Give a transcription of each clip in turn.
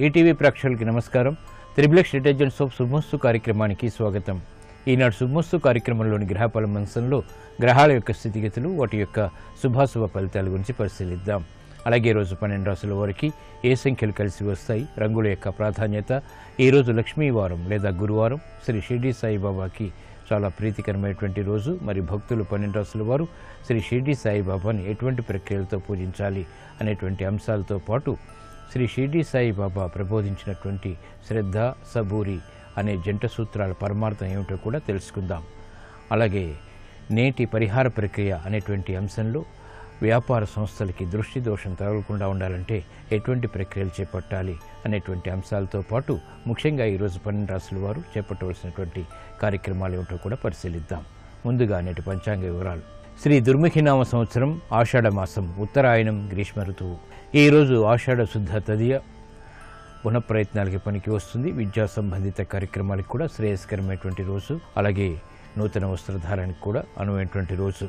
ETV ప్రేక్షకులకి నమస్కారం. Triplex detergent soap శుభమస్తు కార్యక్రమానికి స్వాగతం. ఈనాడు శుభమస్తు కార్యక్రమంలోని గ్రహఫల మంచంలో గ్రహాల యొక్క స్థితిగతులు, వాటి యొక్క శుభాశుభ ఫలితాల గురించి పరిశీలిద్దాం. అలాగే రోజు 12 రాశుల వారికి ఏ సంఖ్యలు కలిసి వస్తాయి, రంగుల యొక్క ప్రాధాన్యత, ఈరోజు లక్ష్మీవారం లేదా గురువారం, శ్రీ షిర్డీ సాయిబాబాకి చాలా ప్రీతికరమైనటువంటి రోజు. మరి భక్తులు 12 రాశుల వారు శ్రీ షిర్డీ సాయిబాబాని ఎటువంటి ప్రక్రియలతో పూజించాలి అనేటువంటి అంశాలతో పాటు శ్రీ షిర్డీ సాయిబాబా ప్రబోధించినటువంటి శ్రద్ధ, సబూరి అనే జంట సూత్రాల పరమార్థం ఏమిటో కూడా తెలుసుకుందాం. అలాగే నేటి పరిహార ప్రక్రియ అనేటువంటి అంశంలో వ్యాపార సంస్థలకి దృష్టి దోషం తగలకుండా ఉండాలంటే ఎటువంటి ప్రక్రియలు చేపట్టాలి అనేటువంటి అంశాలతో పాటు ముఖ్యంగా ఈరోజు 12 రాశుల వారు చేపట్టవలసినటువంటి కార్యక్రమాలు ఏమిటో కూడా పరిశీలిద్దాం. ముందుగా నేటి పంచాంగ వివరాలు. శ్రీ దుర్ముఖినామ సంవత్సరం ఆషాఢ మాసం, ఉత్తరాయణం, గ్రీష్మ ఋతువు. ఈరోజు ఆషాఢ శుద్ధ తదియ పునఃప్రయత్నాలకి పనికి వస్తుంది. విద్యా సంబంధిత కార్యక్రమాలకు కూడా శ్రేయస్కరమైనటువంటి రోజు. అలాగే నూతన వస్త్రధారానికి కూడా అనువైనటువంటి రోజు.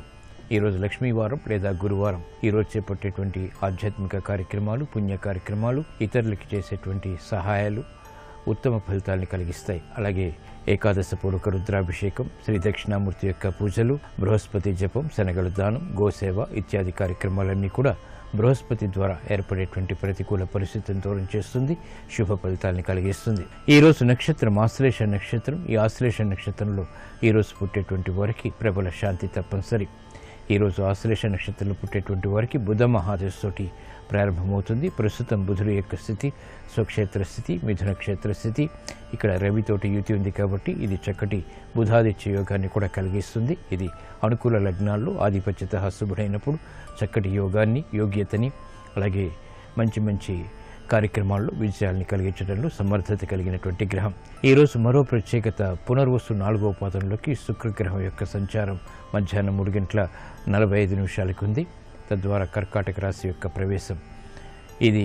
ఈరోజు లక్ష్మీవారం లేదా గురువారం. ఈరోజు చేపట్టేటువంటి ఆధ్యాత్మిక కార్యక్రమాలు, పుణ్య కార్యక్రమాలు, ఇతరులకి చేసేటువంటి సహాయాలు ఉత్తమ ఫలితాలను కలిగిస్తాయి. అలాగే ఏకాదశ పూర్వక రుద్రాభిషేకం, శ్రీ దక్షిణామూర్తి యొక్క పూజలు, బృహస్పతి జపం, శనగలు దానం, గోసేవ ఇత్యాది కార్యక్రమాలన్నీ కూడా బృహస్పతి ద్వారా ఏర్పడేటువంటి ప్రతికూల పరిస్థితిని దూరం చేస్తుంది, శుభ ఫలితాలను కలిగిస్తుంది. ఈరోజు నక్షత్రం ఆశ్లేష నక్షత్రం. ఈ ఆశ్లేష నక్షత్రంలో ఈరోజు పుట్టేటువంటి వారికి ప్రబల శాంతి తప్పనిసరి. ఈరోజు ఆశ్లేష నక్షత్రంలో పుట్టేటువంటి వారికి బుధ మహాదశతోటి ప్రారంభమవుతుంది. ప్రస్తుతం బుధుడు యొక్క స్థితి స్వక్షేత్ర స్థితి, మిథున క్షేత్ర స్థితి. ఇక్కడ రవితోటి యుతి ఉంది కాబట్టి ఇది చక్కటి బుధాదిత్య యోగాన్ని కూడా కలిగిస్తుంది. ఇది అనుకూల లగ్నాల్లో ఆధిపత్యత శుభుడైనప్పుడు చక్కటి యోగాన్ని, యోగ్యతని, అలాగే మంచి మంచి కార్యక్రమాల్లో విజయాల్ని కలిగించడంలో సమర్థత కలిగినటువంటి గ్రహం. ఈరోజు మరో ప్రత్యేకత, పునర్వసు 4వ పాదంలోకి శుక్రగ్రహం యొక్క సంచారం మధ్యాహ్నం 3:45 ఉంది. తద్వారా కర్కాటక రాశి యొక్క ప్రవేశం ఇది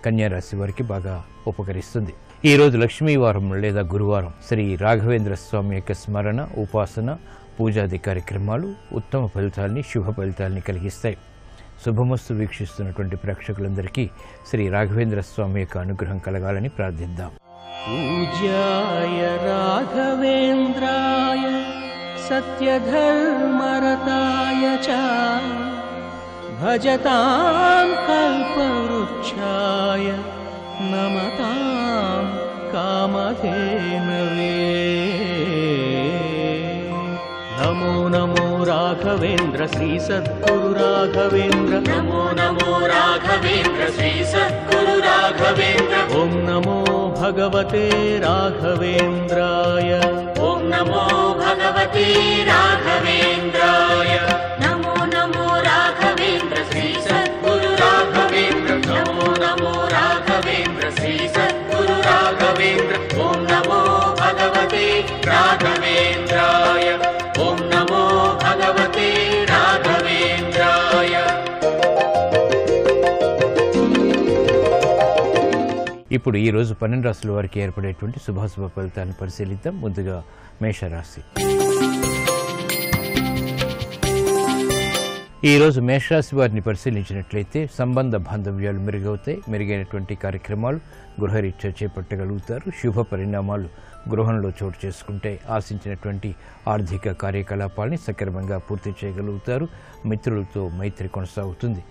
కన్యారాశి వారికి బాగా ఉపకరిస్తుంది. ఈరోజు లక్ష్మీవారం లేదా గురువారం. శ్రీ రాఘవేంద్ర స్వామి యొక్క స్మరణ, ఉపాసన, పూజాది కార్యక్రమాలు ఉత్తమ ఫలితాల్ని, శుభ ఫలితాల్ని కలిగిస్తాయి. శుభమస్తు వీక్షిస్తున్నటువంటి ప్రేక్షకులందరికీ శ్రీ రాఘవేంద్ర స్వామి యొక్క అనుగ్రహం కలగాలని ప్రార్థిద్దాం. పూజ్యాయ రాఘవేంద్రాయ సత్యధర్మరతాయ చ భజతాం కల్పవృక్షాయ నమతాం కామధేనవే. నమో నమో రాఘవేంద్ర శ్రీ సద్గురు రాఘవేంద్ర. నమో నమో రాఘవేంద్ర శ్రీ సద్గురు రాఘవేంద్ర. ఓం నమో భగవతే రాఘవేంద్రాయ. ఓం నమో భగవతే రాఘవేంద్రాయ. నమో నమో రాఘవేంద్ర శ్రీ సద్గురు రాఘవేంద్ర. నమో నమో రాఘవేంద్ర శ్రీ సద్గురు రాఘవేంద్ర. ఓం నమో భగవతే రాఘవేంద్రాయ. ఓం నమో భగవతే రాఘవేంద్రాయ. ఇప్పుడు ఈరోజు 12 రాశుల వారికి ఏర్పడేటువంటి శుభాశుభ ఫలితాలను పరిశీలిద్దాం. ముందుగా మేషరాశి. ఈరోజు మేషరాశి వారిని పరిశీలించినట్లయితే సంబంధ బాంధవ్యాలు మెరుగవుతాయి. మెరుగైనటువంటి కార్యక్రమాలు గృహరీత్యా చేపట్టగలుగుతారు. శుభ పరిణామాలు గృహంలో చోటు చేసుకుంటే ఆశించినటువంటి ఆర్థిక కార్యకలాపాలని సక్రమంగా పూర్తి చేయగలుగుతారు. మిత్రులతో మైత్రి కొనసాగుతుంది.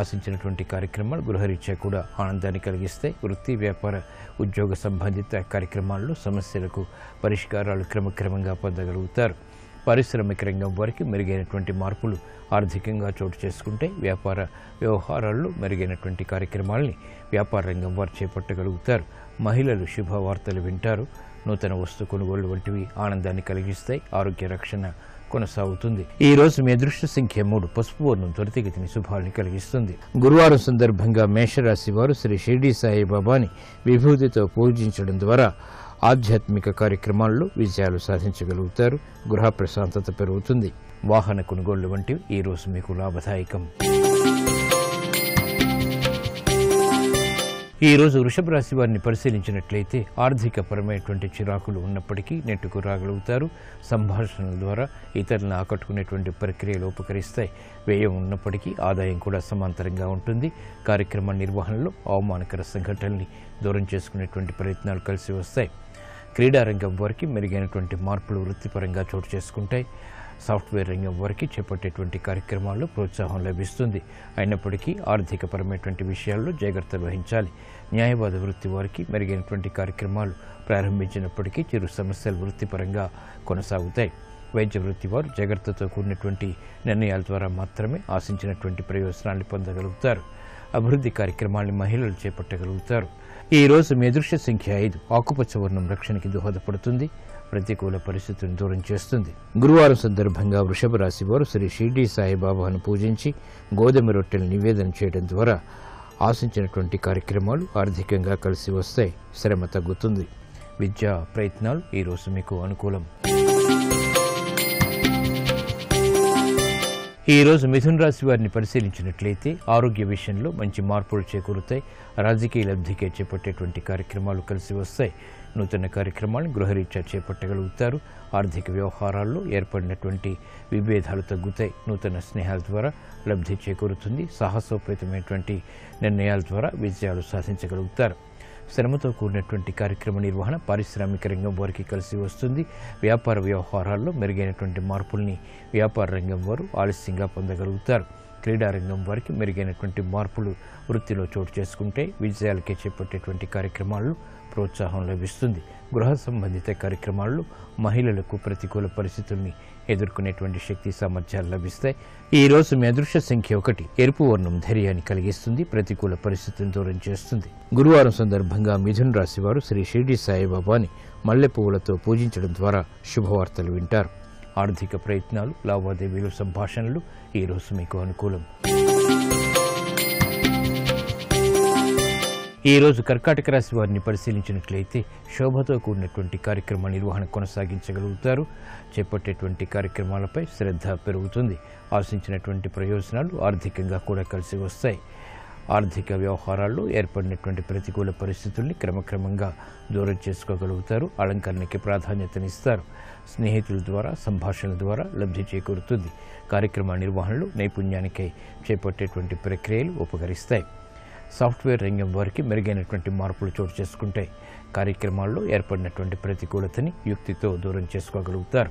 ఆశించినటువంటి కార్యక్రమాలు గృహరీత్యా కూడా ఆనందాన్ని కలిగిస్తాయి. వృత్తి, వ్యాపార, ఉద్యోగ సంబంధిత కార్యక్రమాల్లో సమస్యలకు పరిష్కారాలు క్రమక్రమంగా పొందగలుగుతారు. పారిశ్రామిక రంగం వారికి మెరుగైనటువంటి మార్పులు ఆర్థికంగా చోటు చేసుకుంటే వ్యాపార వ్యవహారాల్లో మెరుగైనటువంటి కార్యక్రమాలని వ్యాపార రంగం వారు చేపట్టగలుగుతారు. మహిళలు శుభవార్తలు వింటారు. నూతన వస్తు కొనుగోలు వంటివి ఆనందాన్ని కలిగిస్తాయి. ఆరోగ్య రక్షణ కొనసాగుతుంది. ఈ రోజు మీ అదృష్ట సంఖ్య 3. పసుపు వర్ణం త్వరితగతిని శుభాలను కలిగిస్తుంది. గురువారం సందర్భంగా మేషరాశి వారు శ్రీ షిర్డీ సాయిబాబాని విభూతితో పూజించడం ద్వారా ఆధ్యాత్మిక కార్యక్రమాల్లో విజయాలు సాధించగలుగుతారు. గృహ ప్రశాంతత పెరుగుతుంది. వాహన కొనుగోళ్లు వంటివి ఈ రోజు మీకు లాభదాయకం. ఈ రోజు వృషభ రాశి వారిని పరిశీలించినట్లయితే ఆర్థికపరమైనటువంటి చిరాకులు ఉన్నప్పటికీ నెట్టుకు రాగలుగుతారు. సంభాషణల ద్వారా ఇతరులను ఆకట్టుకునేటువంటి ప్రక్రియలు ఉపకరిస్తాయి. వ్యయం ఉన్నప్పటికీ ఆదాయం కూడా సమాంతరంగా ఉంటుంది. కార్యక్రమ నిర్వహణలో అవమానకర సంఘటనల్ని దూరం చేసుకునేటువంటి ప్రయత్నాలు కలిసి వస్తాయి. క్రీడారంగం వారికి మెరుగైనటువంటి మార్పులు వృత్తిపరంగా చోటు చేసుకుంటాయి. సాఫ్ట్వేర్ రంగం వారికి చేపట్టేటువంటి కార్యక్రమాల్లో ప్రోత్సాహం లభిస్తుంది. అయినప్పటికీ ఆర్థికపరమైనటువంటి విషయాల్లో జాగ్రత్తలు వహించాలి. న్యాయవాద వృత్తి వారికి మెరుగైనటువంటి కార్యక్రమాలు ప్రారంభించినప్పటికీ చిరు సమస్యలు వృత్తిపరంగా కొనసాగుతాయి. వైద్య వృత్తి వారు జాగ్రత్తతో కూడినటువంటి నిర్ణయాల ద్వారా మాత్రమే ఆశించినటువంటి ప్రయోజనాన్ని పొందగలుగుతారు. అభివృద్ధి కార్యక్రమాన్ని మహిళలు చేపట్టగలుగుతారు. ఈ రోజు మీ అదృష్ట సంఖ్య 5. ఆకుపచ్చ వర్ణం రక్షణకి దోహదపడుతుంది. ప్రతికూల పరిస్థితులను దూరం చేస్తుంది. గురువారం సందర్భంగా వృషభ రాశి వారు శ్రీ షిర్డీ సాయిబాబాను పూజించి గోధుమ రొట్టెలు నివేదన చేయడం ద్వారా ఆశించినటువంటి కార్యక్రమాలు ఆర్థికంగా కలిసి వస్తాయి. శ్రమ తగ్గుతుంది. విద్యా ప్రయత్నాలు ఈ రోజు మీకు అనుకూలం. ఈ రోజు మిథున రాశి వారిని పరిశీలించినట్లయితే ఆరోగ్య విషయంలో మంచి మార్పులు చేకూరుతాయి. రాజకీయ లబ్ధికే చేపట్టేటువంటి కార్యక్రమాలు కలిసి వస్తాయి. నూతన కార్యక్రమాలను గృహరీత్యా చేపట్టగలుగుతారు. ఆర్థిక వ్యవహారాల్లో ఏర్పడినటువంటి విభేదాలు తగ్గుతాయి. నూతన స్నేహాల ద్వారా లబ్ధి చేకూరుతుంది. సాహసోపేతమైనటువంటి నిర్ణయాల ద్వారా విజయాలు సాధించగలుగుతారు. శ్రమతో కూడినటువంటి కార్యక్రమ నిర్వహణ పారిశ్రామిక రంగం వారికి కలిసి వస్తుంది. వ్యాపార వ్యవహారాల్లో మెరుగైనటువంటి మార్పుల్ని వ్యాపార రంగం వారు ఆలస్యంగా పొందగలుగుతారు. క్రీడారంగం వారికి మెరుగైనటువంటి మార్పులు వృత్తిలో చోటు చేసుకుంటే విజయాలకే చేపట్టేటువంటి కార్యక్రమాల్లో ప్రోత్సాహం లభిస్తుంది. గృహ సంబంధిత కార్యక్రమాల్లో మహిళలకు ప్రతికూల పరిస్థితుల్ని ఎదుర్కొనేటువంటి శక్తి సామర్థ్యాలు లభిస్తాయి. ఈ రోజు మీ అదృష్ట సంఖ్య 1. ఎరుపు వర్ణం ధైర్యాన్ని కలిగిస్తుంది. ప్రతికూల పరిస్థితులను దూరం చేస్తుంది. గురువారం సందర్భంగా మిథున రాశి వారు శ్రీ షిర్డీ సాయిబాబాని మల్లె పువ్వులతో పూజించడం ద్వారా శుభవార్తలు వింటారు. ఆర్థిక ప్రయత్నాలు, లావాదేవీలు, సంభాషణలు ఈ రోజు మీకు అనుకూలం. ఈ రోజు కర్కాటక రాశి వారిని పరిశీలించినట్లయితే శోభతో కూడినటువంటి కార్యక్రమ నిర్వహణ కొనసాగించగలుగుతారు. చేపట్టేటువంటి కార్యక్రమాలపై శ్రద్ధ పెరుగుతుంది. ఆశించినటువంటి ప్రయోజనాలు ఆర్థికంగా కూడా కలిసి వస్తాయి. ఆర్థిక వ్యవహారాల్లో ఏర్పడినటువంటి ప్రతికూల పరిస్థితుల్ని క్రమక్రమంగా దూరం చేసుకోగలుగుతారు. అలంకరణకి ప్రాధాన్యతనిస్తారు. స్నేహితుల ద్వారా, సంభాషణల ద్వారా లబ్ధి చేకూరుతుంది. కార్యక్రమ నిర్వహణలో నైపుణ్యానికై చేపట్టేటువంటి ప్రక్రియలు ఉపకరిస్తాయి. సాఫ్ట్వేర్ రంగం వారికి మెరుగైనటువంటి మార్పులు చోటు చేసుకుంటాయి. కార్యక్రమాల్లో ఏర్పడినటువంటి ప్రతికూలతని యుక్తితో దూరం చేసుకోగలుగుతారు.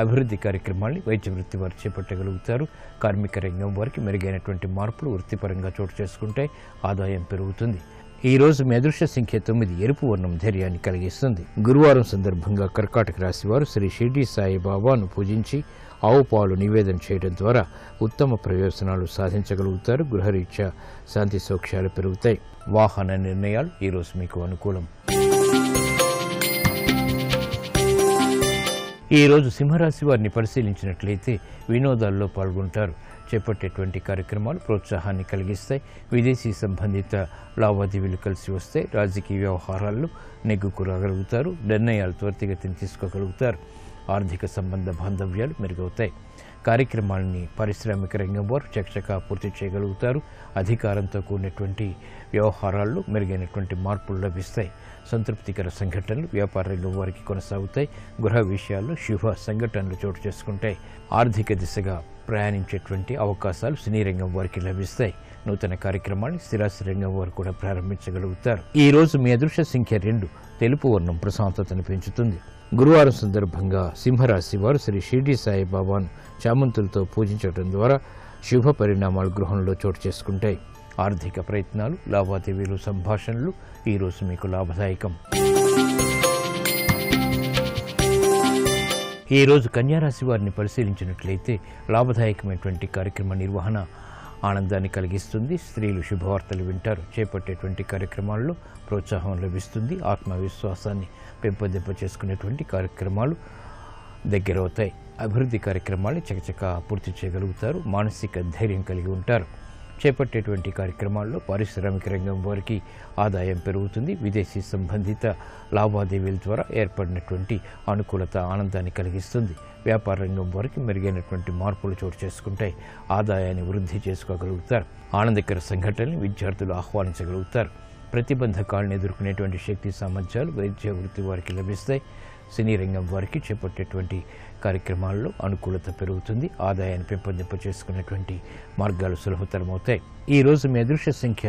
అభివృద్ధి కార్యక్రమాల్ని వైద్య వృత్తి వారు చేపట్టగలుగుతారు. కార్మిక రంగం వారికి మెరుగైనటువంటి మార్పులు వృత్తిపరంగా చోటు చేసుకుంటాయి. ఆదాయం పెరుగుతుంది. ఈ రోజు మీ అదృష్ట సంఖ్య 9. ఎరుపు వర్ణం ధైర్యాన్ని కలిగిస్తుంది. గురువారం సందర్భంగా కర్కాటక రాశి వారు శ్రీ షిర్డీ సాయిబాబాను పూజించి ఆవు పాలు నివేదన చేయడం ద్వారా ఉత్తమ ప్రయోజనాలు సాధించగలుగుతారు. గృహరీత్యా శాంతి సౌఖ్యాలు పెరుగుతాయి. వాహన నిర్ణయాలు ఈ రోజు మీకు అనుకూలం. ఈ రోజు సింహరాశి వారిని పరిశీలించినట్లయితే వినోదాల్లో పాల్గొంటారు. చేపట్టేటువంటి కార్యక్రమాలు ప్రోత్సాహాన్ని కలిగిస్తాయి. విదేశీ సంబంధిత లావాదేవీలు కలిసి వస్తాయి. రాజకీయ వ్యవహారాల్లో నెగ్గుకు రాగలుగుతారు. నిర్ణయాలు త్వరితగతిని తీసుకోగలుగుతారు. ఆర్థిక సంబంధ బాంధవ్యాలు మెరుగవుతాయి. కార్యక్రమాలని పారిశ్రామిక రంగం వారు చకచకా పూర్తి చేయగలుగుతారు. అధికారంతో కూడినటువంటి వ్యవహారాల్లో మెరుగైనటువంటి మార్పులు లభిస్తాయి. సంతృప్తికర సంఘటనలు వ్యాపార రంగం వారికి కొనసాగుతాయి. గృహ విషయాల్లో శుభ సంఘటనలు చోటు చేసుకుంటాయి. ఆర్థిక దిశగా ప్రయాణించేటువంటి అవకాశాలు సినీ రంగం వారికి లభిస్తాయి. నూతన కార్యక్రమాన్ని స్థిరాస్తి రంగం వారు కూడా ప్రారంభించగలుగుతారు. ఈ రోజు మీ అదృష్ట సంఖ్య 2. తెలుపు వర్ణం ప్రశాంతతను పెంచుతుంది. గురువారం సందర్భంగా సింహరాశి వారు శ్రీ షిర్డీ సాయిబాబాను చామంతులతో పూజించడం ద్వారా శుభ పరిణామాలు గృహంలో చోటు చేసుకుంటాయి. ఆర్థిక ప్రయత్నాలు, లావాదేవీలు, సంభాషణలు ఈ రోజు మీకు లాభదాయకం. ఈ రోజు కన్యారాశి వారిని పరిశీలించినట్లయితే లాభదాయకమైనటువంటి కార్యక్రమ నిర్వహణ ఆనందాన్ని కలిగిస్తుంది. స్త్రీలు శుభవార్తలు వింటారు. చేపట్టేటువంటి కార్యక్రమాల్లో ప్రోత్సాహం లభిస్తుంది. ఆత్మవిశ్వాసాన్ని పెంపొందింప చేసుకునేటువంటి కార్యక్రమాలు దగ్గరవుతాయి. అభివృద్ధి కార్యక్రమాన్ని చకచకా పూర్తి చేయగలుగుతారు. మానసిక ధైర్యం కలిగి ఉంటారు. చేపట్టేటువంటి కార్యక్రమాల్లో పారిశ్రామిక రంగం వారికి ఆదాయం పెరుగుతుంది. విదేశీ సంబంధిత లావాదేవీల ద్వారా ఏర్పడినటువంటి అనుకూలత ఆనందాన్ని కలిగిస్తుంది. వ్యాపార రంగం వారికి మెరుగైనటువంటి మార్పులు చోటు చేసుకుంటాయి. ఆదాయాన్ని వృద్ధి చేసుకోగలుగుతారు. ఆనందకర సంఘటనలు విద్యార్థులు ఆహ్వానించగలుగుతారు. ప్రతిబంధకాలను ఎదుర్కొనేటువంటి శక్తి సామర్థ్యాలు వైద్య వృత్తి వారికి లభిస్తాయి. సినీ రంగం వారికి చేపట్టేటువంటి కార్యక్రమాల్లో అనుకూలత పెరుగుతుంది. ఆదాయాన్ని పెంపొందింప చేసుకునేటువంటి మార్గాలు సులభతరమవుతాయి. ఈ రోజు మీ అదృష్ట సంఖ్య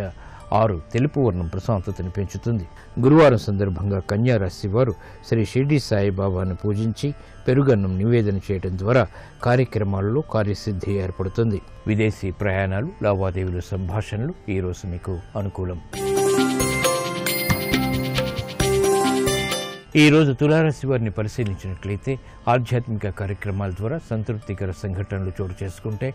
6. తెలుపు వర్ణం ప్రశాంతతను పెంచుతుంది. గురువారం సందర్భంగా కన్యా రాశి వారు శ్రీ షిర్డీ సాయిబాబాను పూజించి పెరుగన్నం నివేదన చేయడం ద్వారా కార్యక్రమాలలో కార్యసిద్ధి ఏర్పడుతుంది. విదేశీ ప్రయాణాలు, లావాదేవీలు, సంభాషణలు ఈ రోజు మీకు అనుకూలం. ఈ రోజు తులారాశి వారిని పరిశీలించినట్లయితే ఆధ్యాత్మిక కార్యక్రమాల ద్వారా సంతృప్తికర సంఘటనలు చోటు చేసుకుంటే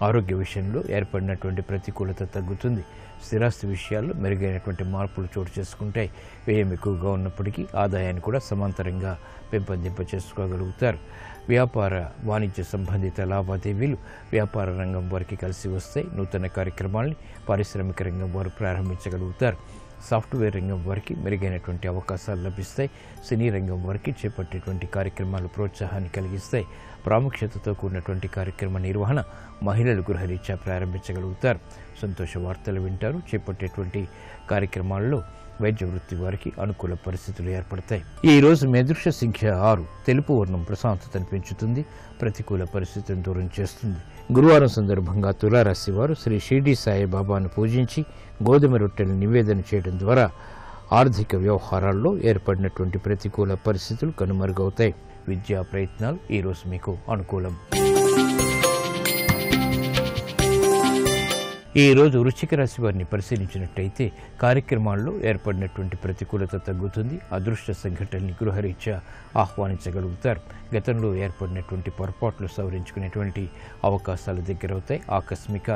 ఆరోగ్య విషయంలో ఏర్పడినటువంటి ప్రతికూలత తగ్గుతుంది. స్థిరాస్తి విషయాల్లో మెరుగైనటువంటి మార్పులు చోటు చేసుకుంటాయి. వ్యయం ఎక్కువగా ఉన్నప్పటికీ ఆదాయాన్ని కూడా సమాంతరంగా పెంపొందింప చేసుకోగలుగుతారు. వ్యాపార వాణిజ్య సంబంధిత లావాదేవీలు వ్యాపార రంగం వారికి కలిసి వస్తాయి. నూతన కార్యక్రమాల్ని పారిశ్రామిక రంగం వారు ప్రారంభించగలుగుతారు. సాఫ్ట్వేర్ రంగం వారికి మెరుగైనటువంటి అవకాశాలు లభిస్తాయి. సినీ రంగం వారికి చేపట్టేటువంటి కార్యక్రమాలు ప్రోత్సాహాన్ని కలిగిస్తాయి. ప్రాముఖ్యతతో కూడినటువంటి కార్యక్రమ నిర్వహణ మహిళలు గృహరీత్యా ప్రారంభించగలుగుతారు. సంతోష వార్తలు వింటారు. చేపట్టేటువంటి కార్యక్రమాల్లో వైద్య వృత్తి వారికి అనుకూల పరిస్థితులు ఏర్పడతాయి. ఈ రోజు మీ అదృష్ట సంఖ్య 6. తెలుపు వర్ణం ప్రశాంతతను పెంచుతుంది. ప్రతికూల పరిస్థితులను దూరం చేస్తుంది. గురువారం సందర్భంగా తులారాశి వారు శ్రీ షిర్డీ సాయిబాబాను పూజించి గోధుమ రొట్టెలు నివేదన చేయడం ద్వారా ఆర్థిక వ్యవహారాల్లో ఏర్పడినటువంటి ప్రతికూల పరిస్థితులు కనుమరుగవుతాయి. విద్యా ప్రయత్నాలు ఈ రోజు మీకు అనుకూలం. ఈ రోజు వృశ్చిక రాశి వారిని పరిశీలించినట్టయితే కార్యక్రమాల్లో ఏర్పడినటువంటి ప్రతికూలత తగ్గుతుంది. అదృష్ట సంఘటనని గృహరీత్యా ఆహ్వానించగలుగుతారు. గతంలో ఏర్పడినటువంటి పొరపాట్లు సవరించుకునేటువంటి అవకాశాలు దగ్గరవుతాయి. ఆకస్మిక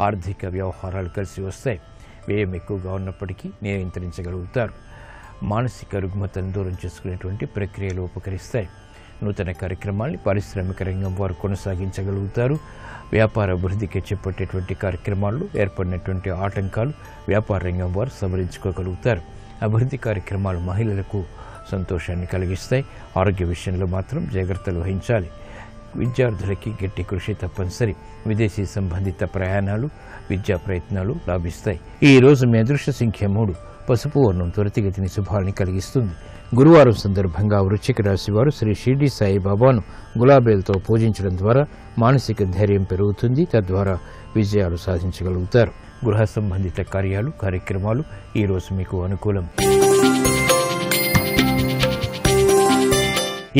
ఆర్థిక వ్యవహారాలు కలిసి వస్తాయి. వ్యయం ఎక్కువగా ఉన్నప్పటికీ నియంత్రించగలుగుతారు. మానసిక రుగ్మతను దూరం చేసుకునేటువంటి ప్రక్రియలు ఉపకరిస్తాయి. నూతన కార్యక్రమాల్ని పారిశ్రామిక రంగం వారు కొనసాగించగలుగుతారు. వ్యాపార అభివృద్ధికి చేపట్టేటువంటి కార్యక్రమాల్లో ఏర్పడినటువంటి ఆటంకాలు వ్యాపార రంగం వారు సవరించుకోగలుగుతారు. అభివృద్ధి కార్యక్రమాలు మహిళలకు సంతోషాన్ని కలిగిస్తాయి. ఆరోగ్య విషయంలో మాత్రం జాగ్రత్తలు వహించాలి. విద్యార్థులకి గట్టి కృషి తప్పనిసరి. విదేశీ సంబంధిత ప్రయాణాలు, విద్యా ప్రయత్నాలు లాభిస్తాయి. ఈ రోజు మీ అదృష్ట సంఖ్య 3. పసుపు వర్ణం త్వరితగతిని శుభాల్ని కలిగిస్తుంది. గురువారం సందర్భంగా వృశ్చిక రాశి వారు శ్రీ షిర్డీ సాయిబాబాను గులాబీలతో పూజించడం ద్వారా మానసిక ధైర్యం పెరుగుతుంది. తద్వారా విజయాలు సాధించగలుగుతారు. గృహ సంబంధిత కార్యక్రమాలు ఈ రోజు మీకు అనుకూలం.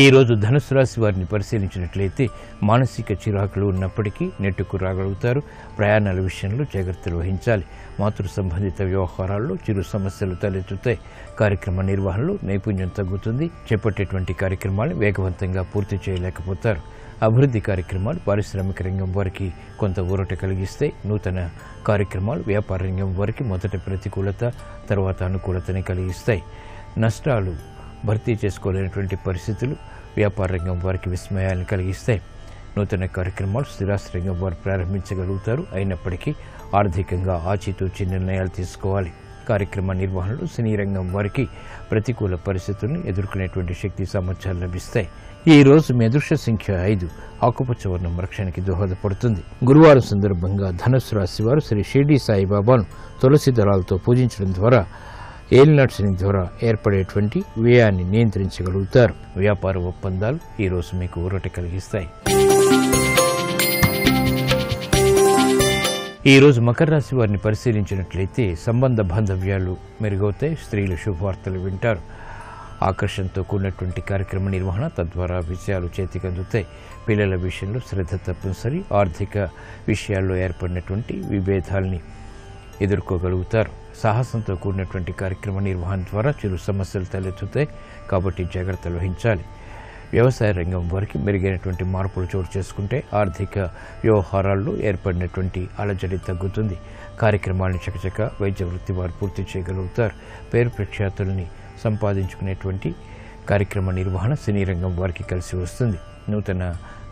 ఈ రోజు ధనుసు రాశి వారిని పరిశీలించినట్లయితే మానసిక చిరాకులు ఉన్నప్పటికీ నెట్టుకు రాగలుగుతారు. ప్రయాణాల విషయంలో జాగ్రత్తలు వహించాలి. మాతృ సంబంధిత వ్యవహారాల్లో చిరు సమస్యలు తలెత్తుతాయి. కార్యక్రమ నిర్వహణలో నైపుణ్యం తగ్గుతుంది. చేపట్టేటువంటి కార్యక్రమాలను వేగవంతంగా పూర్తి చేయలేకపోతారు. అభివృద్ధి కార్యక్రమాలు పారిశ్రామిక రంగం వారికి కొంత ఊరట కలిగిస్తాయి. నూతన కార్యక్రమాలు వ్యాపార రంగం వారికి మొదట ప్రతికూలత, తర్వాత అనుకూలతని కలిగిస్తాయి. నష్టాలు భర్తీ చేసుకోలేనటువంటి పరిస్థితులు వ్యాపార రంగం వారికి విస్మయాన్ని కలిగిస్తాయి. నూతన కార్యక్రమాలు స్థిరాస్తి రంగం వారు ప్రారంభించగలుగుతారు. అయినప్పటికీ ఆర్థికంగా ఆచితూచి నిర్ణయాలు తీసుకోవాలి. కార్యక్రమ నిర్వహణలో సినీ రంగం వారికి ప్రతికూల పరిస్థితులను ఎదుర్కొనేటువంటి శక్తి సామర్థ్యాలు లభిస్తాయి. ఈ రోజు మీ అదృష్ట సంఖ్య 5. ఆకుపచ్చ వర్ణం రక్షణకి దోహదపడుతుంది. గురువారం సందర్భంగా ధనుస్సు రాశి వారు శ్రీ షిర్డీ సాయిబాబాను తులసి దళాలతో పూజించడం ద్వారా ఏలినాటి శని ద్వారా ఏర్పడేటువంటి వ్యయాన్ని నియంత్రించగలుగుతారు. వ్యాపార ఒప్పందాలు ఈ రోజు మీకు ఊరట కలిగిస్తాయి. ఈ రోజు మకర రాశి వారిని పరిశీలించినట్లయితే సంబంధ బాంధవ్యాలు మెరుగవుతాయి. స్త్రీలు శుభవార్తలు వింటారు. ఆకర్షణతో కూడినటువంటి కార్యక్రమ నిర్వహణ, తద్వారా విషయాలు చేతికందుతాయి. పిల్లల విషయంలో శ్రద్ధ తప్పనిసరి. ఆర్థిక విషయాల్లో ఏర్పడినటువంటి విభేదాల్ని ఎదుర్కోగలుగుతారు. సాహసంతో కూడినటువంటి కార్యక్రమ నిర్వహణ ద్వారా చిరు సమస్యలు తలెత్తుతాయి. కాబట్టి జాగ్రత్తలు వహించాలి. వ్యవసాయ రంగం వారికి మెరుగైనటువంటి మార్పులు చోటు చేసుకుంటే ఆర్థిక వ్యవహారాల్లో ఏర్పడినటువంటి అలజడి తగ్గుతుంది. కార్యక్రమాలను చకచక వైద్య వృత్తి వారు పూర్తి చేయగలుగుతారు. పేరు ప్రఖ్యాతుల్ని సంపాదించుకునేటువంటి కార్యక్రమ నిర్వహణ సినీ రంగం వారికి కలిసి వస్తుంది. నూతన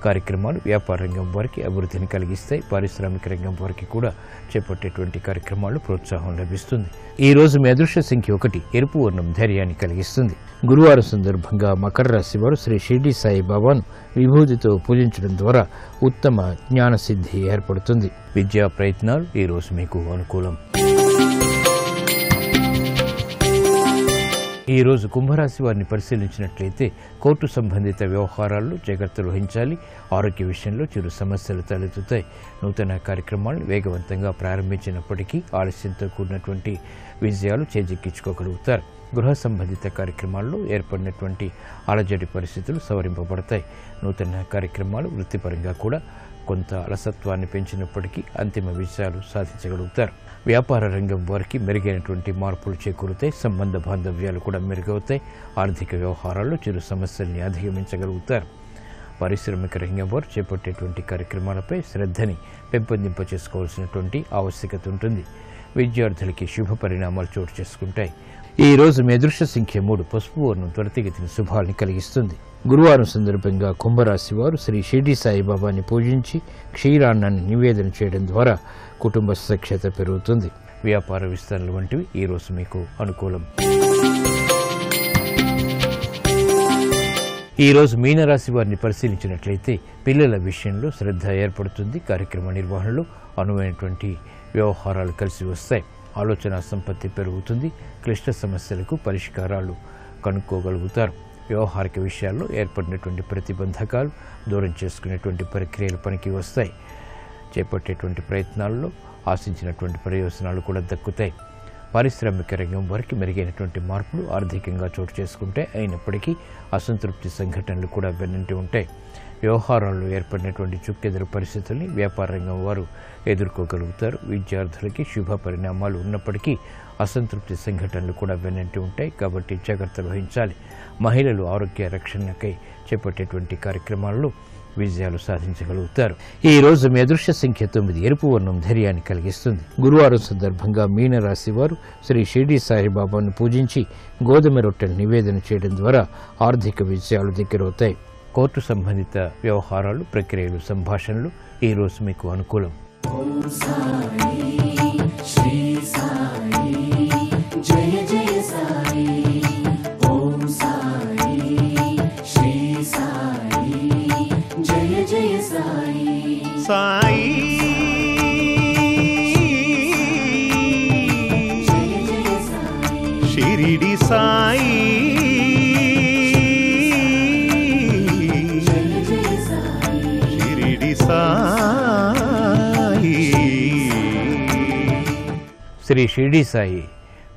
కార్యక్రమాలు వ్యాపార రంగం వారికి అభివృద్ధిని కలిగిస్తాయి. పారిశ్రామిక రంగం వారికి కూడా చేపట్టేటువంటి కార్యక్రమాలు ప్రోత్సాహం లభిస్తుంది. ఈ రోజు మీ అదృష్ట సంఖ్య 1. ఎరుపు వర్ణం ధైర్యాన్ని కలిగిస్తుంది. గురువారం సందర్భంగా మకర రాశి వారు శ్రీ షిర్డీ సాయిబాబాను విభూతితో పూజించడం ద్వారా ఉత్తమ జ్ఞాన సిద్ధి ఏర్పడుతుంది. విద్యా ప్రయత్నాలు ఈ రోజు మీకు అనుకూలం. ఈరోజు కుంభరాశి వారిని పరిశీలించినట్లయితే కోర్టు సంబంధిత వ్యవహారాల్లో జాగ్రత్తలు వహించాలి. ఆరోగ్య విషయంలో చిరు సమస్యలు తలెత్తుతాయి. నూతన కార్యక్రమాలను వేగవంతంగా ప్రారంభించినప్పటికీ ఆలస్యంతో కూడినటువంటి విజయాలు చేజిక్కించుకోగలుగుతారు. గృహ సంబంధిత కార్యక్రమాల్లో ఏర్పడినటువంటి అలజడి పరిస్థితులు సవరింపబడతాయి. నూతన కార్యక్రమాలు వృత్తిపరంగా కూడా కొంత అలసత్వాన్ని పెంచినప్పటికీ అంతిమ విజయాలు సాధించగలుగుతారు. వ్యాపార రంగం వారికి మెరుగైనటువంటి మార్పులు చేకూరుతాయి. సంబంధ బాంధవ్యాలు కూడా మెరుగవుతాయి. ఆర్థిక వ్యవహారాల్లో చిరు సమస్యల్ని అధిగమించగలుగుతారు. పారిశ్రామిక రంగం వారు చేపట్టేటువంటి కార్యక్రమాలపై శ్రద్ధని పెంపొందింప చేసుకోవాల్సినటువంటి ఆవశ్యకత ఉంటుంది. విద్యార్థులకి శుభ పరిణామాలు చోటు చేసుకుంటాయి. ఈ రోజు మీ అదృష్ట సంఖ్య 3. పసుపు వర్ణం త్వరితగతిన శుభాల్ని కలిగిస్తుంది. గురువారం సందర్భంగా కుంభరాశి వారు శ్రీ షిరిడి సాయిబాబాని పూజించి క్షీరాన్నాన్ని నివేదన చేయడం ద్వారా కుటుంబ సఖ్యత పెరుగుతుంది. వ్యాపార విస్తరణలు వంటివి ఈ రోజు మీకు అనుకూలం. ఈ రోజు మీనరాశి వారిని పరిశీలించినట్లయితే పిల్లల విషయంలో శ్రద్ధ ఏర్పడుతుంది. కార్యక్రమ నిర్వహణలో అనువైనటువంటి వ్యవహారాలు కలిసి వస్తాయి. ఆలోచన సంపత్తి పెరుగుతుంది. క్లిష్ట సమస్యలకు పరిష్కారాలు కనుక్కోగలుగుతారు. వ్యవహారిక విషయాల్లో ఏర్పడినటువంటి ప్రతిబంధకాలు దూరం చేసుకునేటువంటి ప్రక్రియలు పనికి వస్తాయి. చేపట్టేటువంటి ప్రయత్నాల్లో ఆశించినటువంటి ప్రయోజనాలు కూడా దక్కుతాయి. పారిశ్రామిక రంగం వారికి మెరుగైనటువంటి మార్పులు ఆర్థికంగా చోటు చేసుకుంటే అయినప్పటికీ అసంతృప్తి సంఘటనలు కూడా వెన్నంటి ఉంటాయి. వ్యవహారాల్లో ఏర్పడినటువంటి చుక్కెదురు పరిస్థితుల్ని వ్యాపార రంగం వారు ఎదుర్కోగలుగుతారు. విద్యార్థులకి శుభ పరిణామాలు ఉన్నప్పటికీ అసంతృప్తి సంఘటనలు కూడా వెన్నంటి ఉంటాయి. కాబట్టి జాగ్రత్తలు వహించాలి. మహిళలు ఆరోగ్య రక్షణకై చేపట్టేటువంటి కార్యక్రమాల్లో విజయాలు సాధించగలుగుతారు. ఈ రోజు మీ అదృష్ట సంఖ్య 9. ఎరుపు వర్ణం ధైర్యాన్ని కలిగిస్తుంది. గురువారం సందర్భంగా మీనరాశి వారు శ్రీ షిరిడి సాయిబాబాను పూజించి గోధుమ రొట్టెలు నివేదన చేయడం ద్వారా ఆర్థిక విజయాలు దగ్గరవుతాయి. కోర్టు సంబంధిత వ్యవహారాలు, ప్రక్రియలు, సంభాషణలు ఈ రోజు మీకు అనుకూలం. సాయి షిరిడి సాయి షిరిడి సాయి. శ్రీ షిరిడి సాయి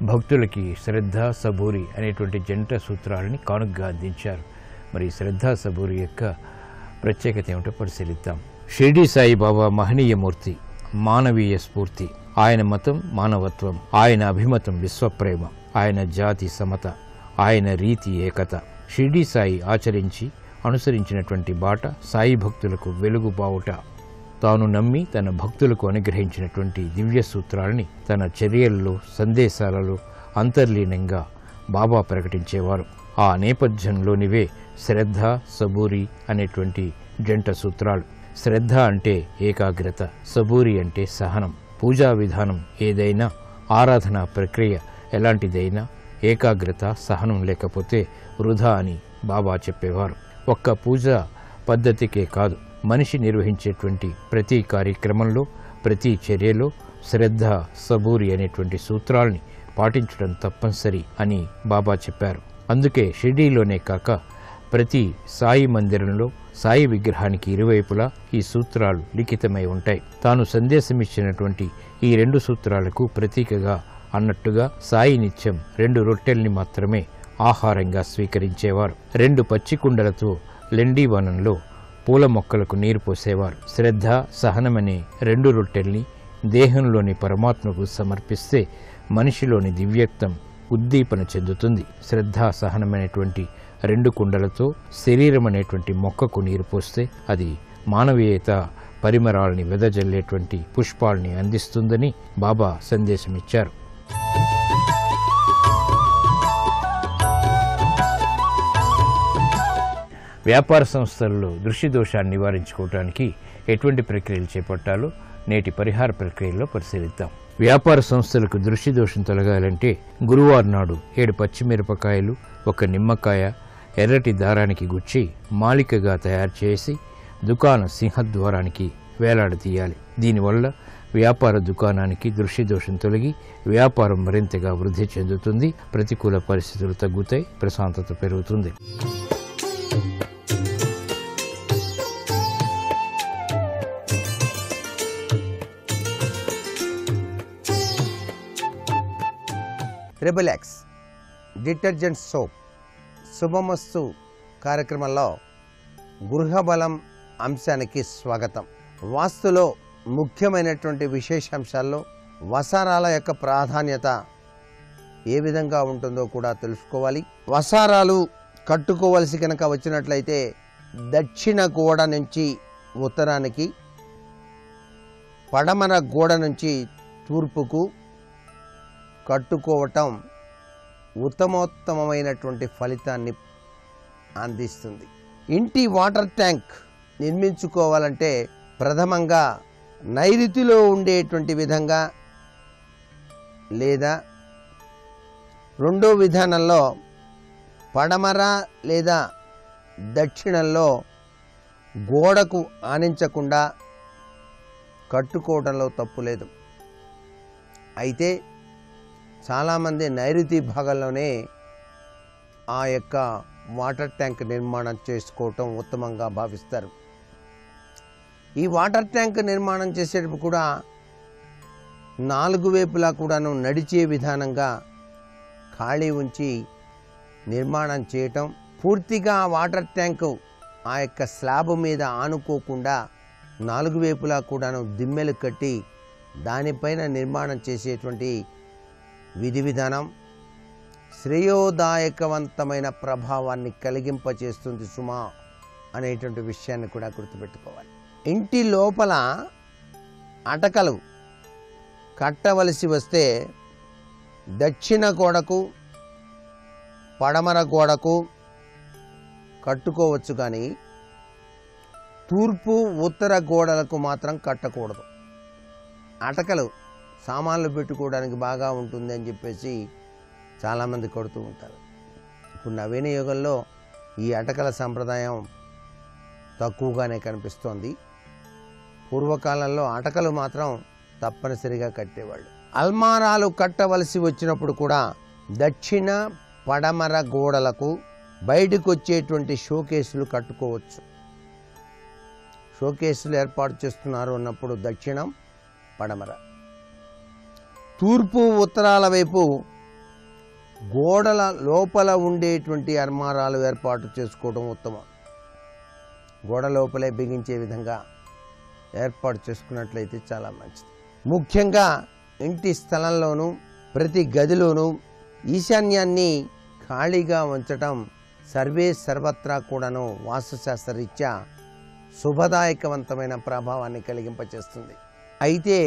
భక్తులకి శ్రద్ధ, సబూరి అనేటువంటి జంట సూత్రాలని కానుకగా అందించారు. మరి శ్రద్ధ, సబూరి యొక్క ప్రత్యేకత ఏమిటో పరిశీలిద్దాం. షిరిడి సాయి బాబా మహనీయమూర్తి, మానవీయ స్ఫూర్తి. ఆయన మతం మానవత్వం, ఆయన అభిమతం విశ్వప్రేమ, ఆయన జాతి సమత, ఆయన రీతి ఏకత. షిరిడి సాయి ఆచరించి అనుసరించినటువంటి బాట సాయి భక్తులకు వెలుగు బావుట. తాను నమ్మి తన భక్తులకు అనుగ్రహించినటువంటి దివ్య సూత్రాలని తన చర్యల్లో, సందేశాలలో అంతర్లీనంగా బాబా ప్రకటించేవారు. ఆ నేపథ్యంలోనివే శ్రద్ధ, సబూరి అనేటువంటి జంట సూత్రాలు. శ్రద్ధ అంటే ఏకాగ్రత, సబూరి అంటే సహనం. పూజా విధానం ఏదైనా, ఆరాధనా ప్రక్రియ ఎలాంటిదైనా ఏకాగ్రత, సహనం లేకపోతే వృధా అని బాబా చెప్పేవారు. ఒక్క పూజా పద్ధతికే కాదు, మనిషి నిర్వహించేటువంటి ప్రతి కార్యక్రమంలో, ప్రతి చర్యలో శ్రద్ధ, సబూరి అనేటువంటి సూత్రాల్ని పాటించడం తప్పనిసరి అని బాబా చెప్పారు. అందుకే షిరిడీలోనే కాక ప్రతి సాయి మందిరంలో సాయి విగ్రహానికి ఇరువైపులా ఈ సూత్రాలు లిఖితమై ఉంటాయి. తాను సందేశమిచ్చినటువంటి ఈ 2 సూత్రాలకు ప్రతీకగా అన్నట్టుగా సాయి నిత్యం 2 రొట్టెల్ని మాత్రమే ఆహారంగా స్వీకరించేవారు. 2 పచ్చి కుండలతో లెండి వనంలో పూల మొక్కలకు నీరు పోసేవారు. శ్రద్ధ, సహనమనే 2 రొట్టెల్ని దేహంలోని పరమాత్మకు సమర్పిస్తే మనిషిలోని దివ్యత్వం ఉద్దీపన చెందుతుంది. శ్రద్ధ, సహనమైనటువంటి 2 కుండలతో శరీరం అనేటువంటి మొక్కకు నీరు పోస్తే అది మానవీయత పరిమళాలని వెదజల్లేటువంటి పుష్పాల్ని అందిస్తుందని బాబా సందేశమిచ్చారు. వ్యాపార సంస్థల్లో దృష్టి దోషాన్ని నివారించుకోవడానికి ఎటువంటి ప్రక్రియలు చేపట్టాలో నేటి పరిహార ప్రక్రియలో పరిశీలిద్దాం. వ్యాపార సంస్థలకు దృష్టి దోషం తొలగాలంటే గురువారం నాడు 7 పచ్చిమిరపకాయలు, 1 నిమ్మకాయ ఎర్రటి దారానికి గుచ్చి మాలికగా తయారు చేసి దుకాణ సింహద్వారానికి వేలాడతీయాలి. దీనివల్ల వ్యాపార దుకాణానికి దృష్టి దోషం తొలగి వ్యాపారం మరింతగా వృద్ధి చెందుతుంది. ప్రతికూల పరిస్థితులు తగ్గుతాయి, ప్రశాంతత పెరుగుతుంది. ట్రిబుల్-X డిటర్జెంట్ సోప్ శుభమస్తు కార్యక్రమంలో గృహబలం అంశానికి స్వాగతం. వాస్తులో ముఖ్యమైనటువంటి విశేషాంశాల్లో వసారాల యొక్క ప్రాధాన్యత ఏ విధంగా ఉంటుందో కూడా తెలుసుకోవాలి. వసారాలు కట్టుకోవలసి కనుక వచ్చినట్లయితే దక్షిణ గోడ నుంచి ఉత్తరానికి, పడమర గోడ నుంచి తూర్పుకు కట్టుకోవటం ఉత్తమోత్తమైనటువంటి ఫలితాన్ని అందిస్తుంది. ఇంటి వాటర్ ట్యాంక్ నిర్మించుకోవాలంటే ప్రథమంగా నైరుతిలో ఉండేటువంటి విధంగా లేదా రెండో విధానంలో పడమర లేదా దక్షిణంలో గోడకు ఆనించకుండా కట్టుకోవడంలో తప్పు లేదు. అయితే చాలామంది నైరుతి భాగంలోనే ఆ యొక్క వాటర్ ట్యాంక్ నిర్మాణం చేసుకోవటం ఉత్తమంగా భావిస్తారు. ఈ వాటర్ ట్యాంక్ నిర్మాణం చేసేటప్పుడు కూడా 4 వైపులా కూడాను నడిచే విధానంగా ఖాళీ ఉంచి నిర్మాణం చేయటం, పూర్తిగా వాటర్ ట్యాంకు ఆ యొక్క స్లాబ్ మీద ఆనుకోకుండా 4 వైపులా కూడాను దిమ్మెలు కట్టి దానిపైన నిర్మాణం చేసేటువంటి విధి విధానం శ్రేయోదాయకవంతమైన ప్రభావాన్ని కలిగింపచేస్తుంది సుమా అనేటువంటి విషయాన్ని కూడా గుర్తుపెట్టుకోవాలి. ఇంటి లోపల అటకలు కట్టవలసి వస్తే దక్షిణ గోడకు, పడమర గోడకు కట్టుకోవచ్చు, కానీ తూర్పు ఉత్తర గోడలకు మాత్రం కట్టకూడదు. అటకలు సామాన్లు పెట్టుకోవడానికి బాగా ఉంటుంది అని చెప్పేసి చాలామంది కడుతూ ఉంటారు. ఇప్పుడు నవీన యుగంలో ఈ అటకల సంప్రదాయం తక్కువగానే కనిపిస్తోంది. పూర్వకాలంలో అటకలు మాత్రం తప్పనిసరిగా కట్టేవాళ్ళు. అల్మారాలు కట్టవలసి వచ్చినప్పుడు కూడా దక్షిణ పడమర గోడలకు బయటకు వచ్చేటువంటి షోకేసులు కట్టుకోవచ్చు. షోకేసులు ఏర్పాటు చేస్తున్నారు అన్నప్పుడు దక్షిణం పడమర, తూర్పు ఉత్తరాల వైపు గోడల లోపల ఉండేటువంటి అల్మారాలు ఏర్పాటు చేసుకోవడం ఉత్తమం. గోడ లోపలే బిగించే విధంగా ఏర్పాటు చేసుకున్నట్లయితే చాలా మంచిది. ముఖ్యంగా ఇంటి స్థలంలోనూ ప్రతి గదిలోనూ ఈశాన్యాన్ని ఖాళీగా ఉంచటం సర్వత్రా కూడాను వాస్తుశాస్త్రరీత్యా శుభదాయకవంతమైన ప్రభావాన్ని కలిగింపచేస్తుంది. అయితే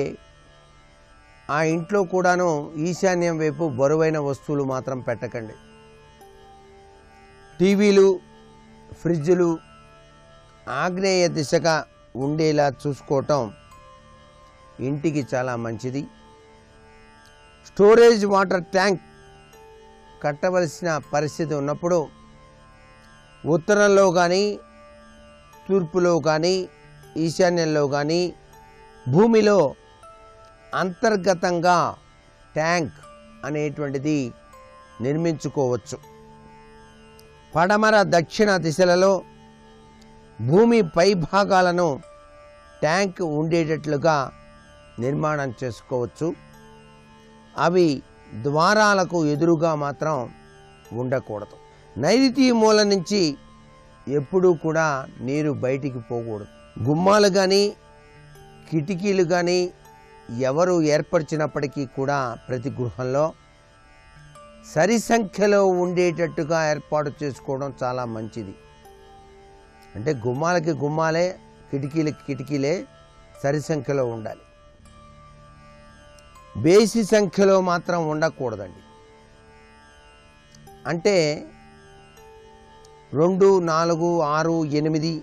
ఆ ఇంట్లో కూడాను ఈశాన్యం వైపు బరువైన వస్తువులు మాత్రం పెట్టకండి. టీవీలు, ఫ్రిడ్జులు ఆగ్నేయ దిశగా ఉండేలా చూసుకోవటం ఇంటికి చాలా మంచిది. స్టోరేజ్ వాటర్ ట్యాంక్ కట్టవలసిన పరిస్థితి ఉన్నప్పుడు ఉత్తరంలో కానీ, తూర్పులో కానీ, ఈశాన్యంలో కానీ భూమిలో అంతర్గతంగా ట్యాంక్ అనేటువంటిది నిర్మించుకోవచ్చు. పడమర దక్షిణ దిశలలో భూమి పై భాగాలను ట్యాంక్ ఉండేటట్లుగా నిర్మాణం చేసుకోవచ్చు. అవి ద్వారాలకు ఎదురుగా మాత్రం ఉండకూడదు. నైరుతి మూల నుంచి ఎప్పుడూ కూడా నీరు బయటికి పోకూడదు. గుమ్మాలు కానీ, కిటికీలు కానీ ఎవరు ఏర్పరిచినప్పటికీ కూడా ప్రతి గృహంలో సరి సంఖ్యలో ఉండేటట్టుగా ఏర్పాటు చేసుకోవడం చాలా మంచిది. అంటే గుమ్మాలకి గుమ్మాలే, కిటికీలకి కిటికీలే సరి సంఖ్యలో ఉండాలి. బేసి సంఖ్యలో మాత్రం ఉండకూడదండి. అంటే 2, 4, 6, 8,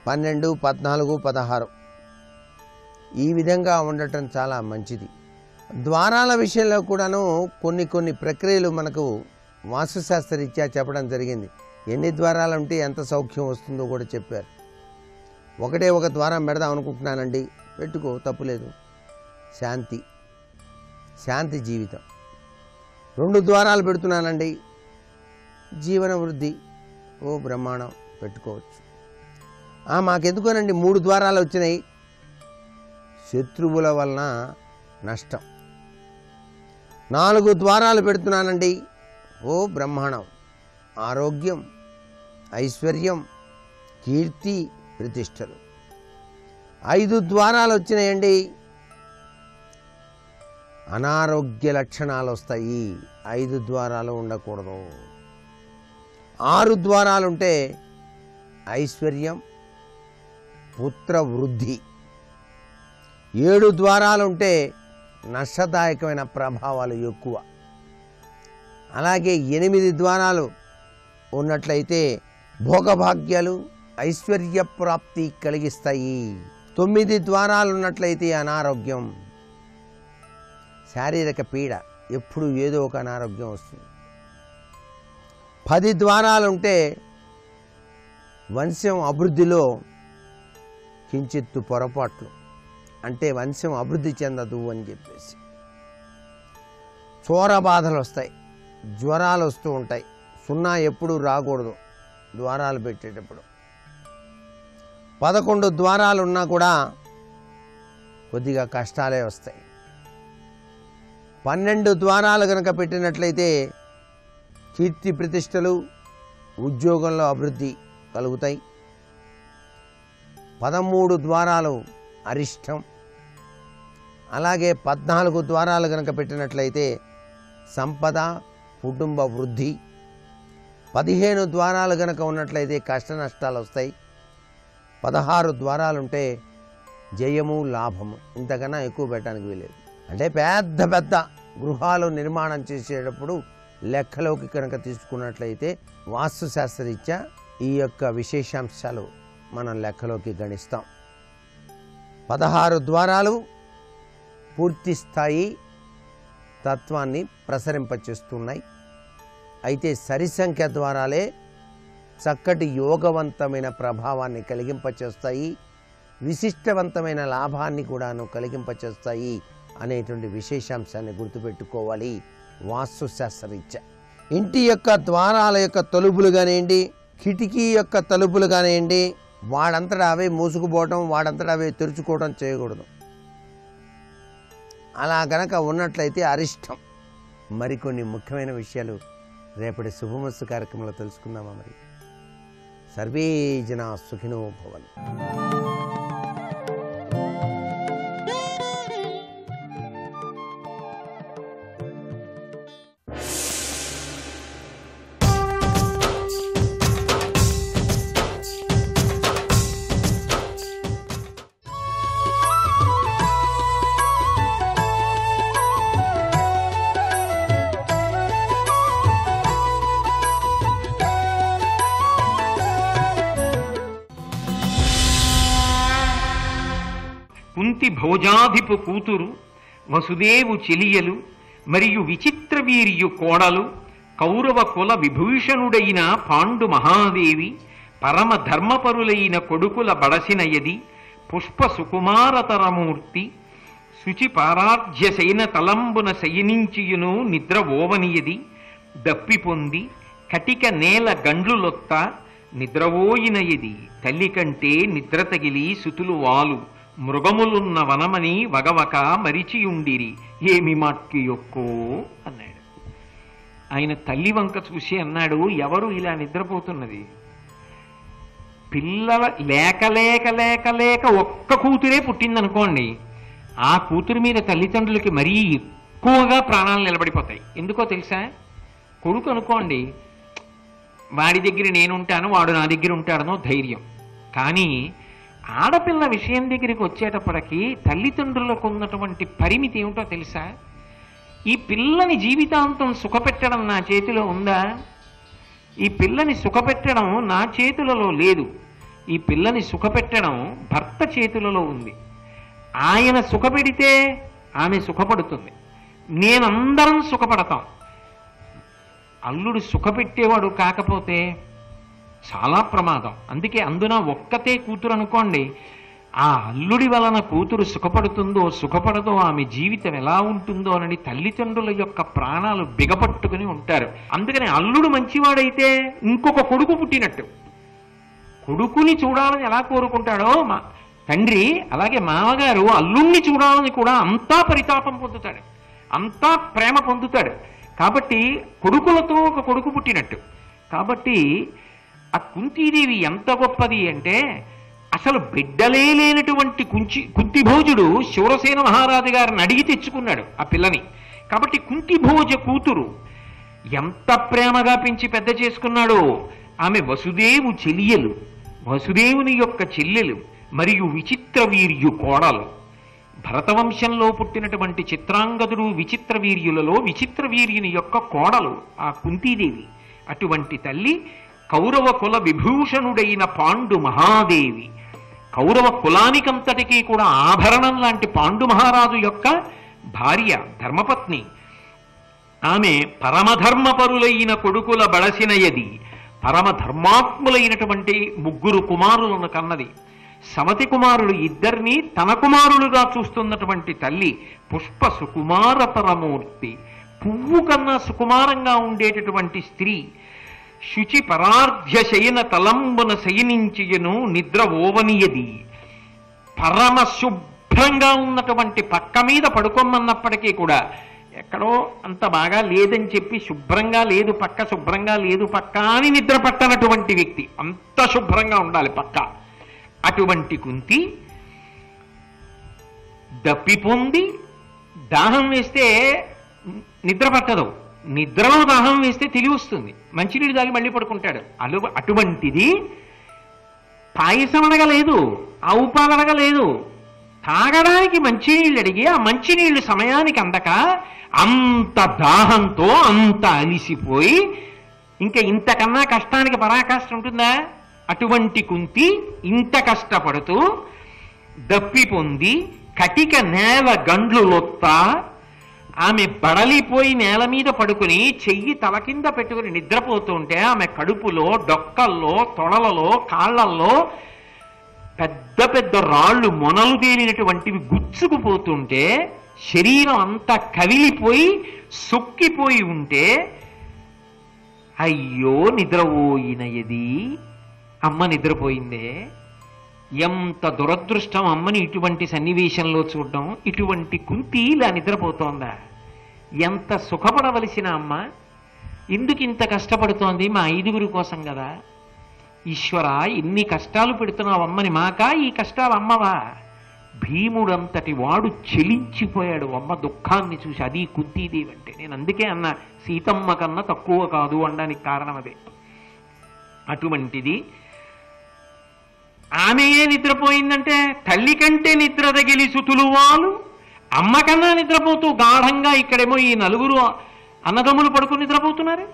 12, 14, 16 ఈ విధంగా ఉండటం చాలా మంచిది. ద్వారాల విషయంలో కూడాను కొన్ని ప్రక్రియలు మనకు వాస్తుశాస్త్రరీత్యా చెప్పడం జరిగింది. ఎన్ని ద్వారాలు ఉంటే ఎంత సౌఖ్యం వస్తుందో కూడా చెప్పారు. ఒకటే ఒక ద్వారం పెడదాం అనుకుంటున్నానండి, పెట్టుకో, తప్పులేదు. శాంతి జీవితం. 2 ద్వారాలు పెడుతున్నానండి, జీవన వృద్ధి. ఓ బ్రహ్మాండం, పెట్టుకోవచ్చు. మాకెందుకోనండి 3 ద్వారాలు వచ్చినాయి, శత్రువుల వలన నష్టం. 4 ద్వారాలు పెడుతున్నానండి, ఓ బ్రహ్మాండం, ఆరోగ్యం, ఐశ్వర్యం, కీర్తి, ప్రతిష్టలు. 5 ద్వారాలు వచ్చినాయండి, అనారోగ్య లక్షణాలు వస్తాయి. 5 ద్వారాలు ఉండకూడదు. 6 ద్వారాలుంటే ఐశ్వర్యం, పుత్ర వృద్ధి. 7 ద్వారాలుంటే నష్టదాయకమైన ప్రభావాలు ఎక్కువ. అలాగే 8 ద్వారాలు ఉన్నట్లయితే భోగభాగ్యాలు, ఐశ్వర్య ప్రాప్తి కలిగిస్తాయి. 9 ద్వారాలు ఉన్నట్లయితే అనారోగ్యం, శారీరక పీడ, ఎప్పుడు ఏదో ఒక అనారోగ్యం వస్తుంది. 10 ద్వారాలుంటే వంశం అభివృద్ధిలో కించిత్తు పొరపాట్లు, అంటే వంశం అభివృద్ధి చెందదు అని చెప్పేసి. చోర బాధలు వస్తాయి, జ్వరాలు వస్తూ ఉంటాయి. 0 ఎప్పుడు రాకూడదు ద్వారాలు పెట్టేటప్పుడు. 11 ద్వారాలు ఉన్నా కూడా కొద్దిగా కష్టాలే వస్తాయి. 12 ద్వారాలు కనుక పెట్టినట్లయితే కీర్తి ప్రతిష్టలు, ఉద్యోగంలో అభివృద్ధి కలుగుతాయి. 13 ద్వారాలు అరిష్టం. అలాగే 14 ద్వారాలు కనుక పెట్టినట్లయితే సంపద, కుటుంబ వృద్ధి. 15 ద్వారాలు కనుక ఉన్నట్లయితే కష్ట నష్టాలు వస్తాయి. 16 ద్వారాలుంటే జయము, లాభము. ఇంతకన్నా ఎక్కువ పెట్టడానికి వీలేదు. అంటే పెద్ద పెద్ద గృహాలు నిర్మాణం చేసేటప్పుడు లెక్కలోకి కనుక తీసుకున్నట్లయితే వాస్తుశాస్త్రరీత్యా ఈ యొక్క విశేషాంశాలు మనం లెక్కలోకి గణిస్తాం. 16 ద్వారాలు పూర్తి స్థాయి తత్వాన్ని ప్రసరింపచేస్తున్నాయి. అయితే సరిసంఖ్య ద్వారాలే చక్కటి యోగవంతమైన ప్రభావాన్ని కలిగింపచేస్తాయి, విశిష్టవంతమైన లాభాన్ని కూడాను కలిగింపచేస్తాయి అనేటువంటి విశేషాంశాన్ని గుర్తుపెట్టుకోవాలి. వాస్తుశాస్త్రరీత్యా ఇంటి యొక్క ద్వారాల యొక్క తలుపులు కానివ్వండి, కిటికీ యొక్క తలుపులు కానివ్వండి, వాడంతటా అవే మూసుకుపోవటం, వాడంతటా అవే తెరుచుకోవడం చేయకూడదు. అలా గనక ఉన్నట్లయితే అరిష్టం. మరికొన్ని ముఖ్యమైన విషయాలు రేపటి శుభమస్తు కార్యక్రమంలో తెలుసుకుందామా? మరి సర్వే జనా సుఖినో భవంతు. కుంతి భోజాధిపు కూతురు, వసుదేవు చెలియలు, మరియు విచిత్ర వీర్యు కోడలు, కౌరవ కుల విభూషణుడైన పాండు మహాదేవి, పరమ ధర్మపరులైన కొడుకుల బడసినయది, పుష్ప సుకుమారతరమూర్తి, శుచి పారార్ధ్య శయన తలంబున శయనించియును నిద్ర ఓవనియది, దప్పి పొంది కటిక నేల గండ్లులొత్త నిద్రవోయినయది, తల్లి కంటే నిద్ర తగిలి సుతులు వాలు, మృగములున్న వనమని వగవక మరిచియుండిరి, ఏమి మాట్కి యొక్కో అన్నాడు. ఆయన తల్లి వంక చూసి అన్నాడు, ఎవరు ఇలా నిద్రపోతున్నది? పిల్లల లేక లేక లేక లేక ఒక్క కూతురే పుట్టిందనుకోండి, ఆ కూతురు మీద తల్లిదండ్రులకి మరీ ఎక్కువగా ప్రాణాలు నిలబడిపోతాయి. ఎందుకో తెలుసా? కొడుకు అనుకోండి, వాడి దగ్గర నేనుంటాను, వాడు నా దగ్గర ఉంటాడనో ధైర్యం. కానీ ఆడపిల్ల విషయం దగ్గరికి వచ్చేటప్పటికీ తల్లిదండ్రులకు ఉన్నటువంటి పరిమితి ఏమిటో తెలుసా? ఈ పిల్లని జీవితాంతం సుఖపెట్టడం నా చేతిలో ఉందా? ఈ పిల్లని సుఖపెట్టడం నా చేతులలో లేదు. ఈ పిల్లని సుఖపెట్టడం భర్త చేతులలో ఉంది. ఆయన సుఖపెడితే ఆమె సుఖపడుతుంది, నేనందరం సుఖపడతాం. అల్లుడు సుఖపెట్టేవాడు కాకపోతే చాలా ప్రమాదం. అందుకే అందున ఒక్కతే కూతురు అనుకోండి, ఆ అల్లుడి వలన కూతురు సుఖపడుతుందో సుఖపడదో, ఆమె జీవితం ఎలా ఉంటుందో అని తల్లిదండ్రుల యొక్క ప్రాణాలు బిగపట్టుకుని ఉంటారు. అందుకని అల్లుడు మంచివాడైతే ఇంకొక కొడుకు పుట్టినట్టు. కొడుకుని చూడాలని ఎలా కోరుకుంటాడో తండ్రి, అలాగే మామగారు అల్లుణ్ణి చూడాలని కూడా అంతా పరితాపం పొందుతాడు, అంతా ప్రేమ పొందుతాడు. కాబట్టి కొడుకులతో ఒక కొడుకు పుట్టినట్టు. కాబట్టి ఆ కుంతీదేవి ఎంత గొప్పది అంటే, అసలు బిడ్డలే లేనటువంటి కుంతిభోజుడు శూరసేన మహారాజు గారిని అడిగి తెచ్చుకున్నాడు ఆ పిల్లని. కాబట్టి కుంతిభోజ కూతురు ఎంత ప్రేమగా పెంచి పెద్ద చేసుకున్నాడో. ఆమె వసుదేవు చెలియలు, వసుదేవుని యొక్క చెల్లెలు, మరియు విచిత్ర వీర్యు కోడలు. భరతవంశంలో పుట్టినటువంటి చిత్రాంగదుడు విచిత్ర వీర్యులలో విచిత్ర వీర్యుని యొక్క కోడలు ఆ కుంతీదేవి. అటువంటి తల్లి కౌరవ కుల విభూషణుడైన పాండు మహాదేవి, కౌరవ కులానికంతటికీ కూడా ఆభరణం లాంటి పాండు మహారాజు యొక్క భార్య, ధర్మపత్ని. ఆమె పరమధర్మపరులైన కొడుకుల బడసినయది, పరమధర్మాత్ములైనటువంటి 3 కుమారులను కన్నది. సమతి కుమారులు ఇద్దరిని తన కుమారులుగా చూస్తున్నటువంటి తల్లి. పుష్ప సుకుమార పరమూర్తి, పువ్వు కన్నా సుకుమారంగా ఉండేటటువంటి స్త్రీ. శుచి పరార్ధ్య శయన తలంబున శయనించియను నిద్ర ఓవనియది. పరమ శుభ్రంగా ఉన్నటువంటి పక్క మీద పడుకోమన్నప్పటికీ కూడా ఎక్కడో అంత బాగా లేదని చెప్పి శుభ్రంగా లేదు పక్క, శుభ్రంగా లేదు పక్క అని నిద్ర పట్టనటువంటి వ్యక్తి. అంత శుభ్రంగా ఉండాలి పక్క. అటువంటి కుంతి దప్పి పొంది దాహం వేస్తే నిద్ర పట్టదు, నిద్రలో దాహం వేస్తే తెలివి వస్తుంది, మంచినీళ్ళు తాగి మళ్ళీ పడుకుంటాడు. అటువంటిది పాయసం అడగలేదు, ఆవు పాలు అడగలేదు, తాగడానికి మంచినీళ్ళు అడిగి ఆ మంచినీళ్లు సమయానికి అందక అంత దాహంతో అంత అలిసిపోయి ఇంకా ఇంతకన్నా కష్టానికి పరాకాష్ట ఉంటుందా? అటువంటి కుంతి ఇంత కష్టపడుతూ దప్పి పొంది కటిక నేల గండ్లు లొత్తా ఆమె బడలిపోయి నేల మీద పడుకుని చెయ్యి తల కింద పెట్టుకుని నిద్రపోతుంటే ఆమె కడుపులో, డొక్కల్లో, తొడలలో, కాళ్లల్లో పెద్ద పెద్ద రాళ్ళు మొనలు తేలినటువంటివి గుచ్చుకుపోతుంటే శరీరం అంతా కవిలిపోయి సొక్కిపోయి ఉంటే, అయ్యో నిద్రపోయినది, అమ్మ నిద్రపోయిందే, ఎంత దురదృష్టం అమ్మని ఇటువంటి సన్నివేశంలో చూడడం. ఇటువంటి కుంతి ఇలా నిద్రపోతోందా? ఎంత సుఖపడవలసిన అమ్మ ఎందుకు ఇంత కష్టపడుతోంది? మా 5గురి కోసం కదా. ఈశ్వర, ఎన్ని కష్టాలు పెడుతున్నావు అమ్మని, మాకా ఈ కష్టాలు అమ్మవా? భీముడంతటి వాడు చెలించిపోయాడు అమ్మ దుఃఖాన్ని చూసి. అది కుంతీదేవి అంటే. నేను అందుకే అన్న సీతమ్మ కన్నా తక్కువ కాదు అనడానికి కారణం అదే. అటువంటిది ఆమెయే నిద్రపోయిందంటే తల్లి కంటే నిద్ర తగిలి సుతులు వాళ్ళు అమ్మ కన్నా నిద్రపోతూ గాఢంగా ఇక్కడేమో ఈ 4 అన్నదమ్ములు పడుకుని నిద్రపోతున్నారు.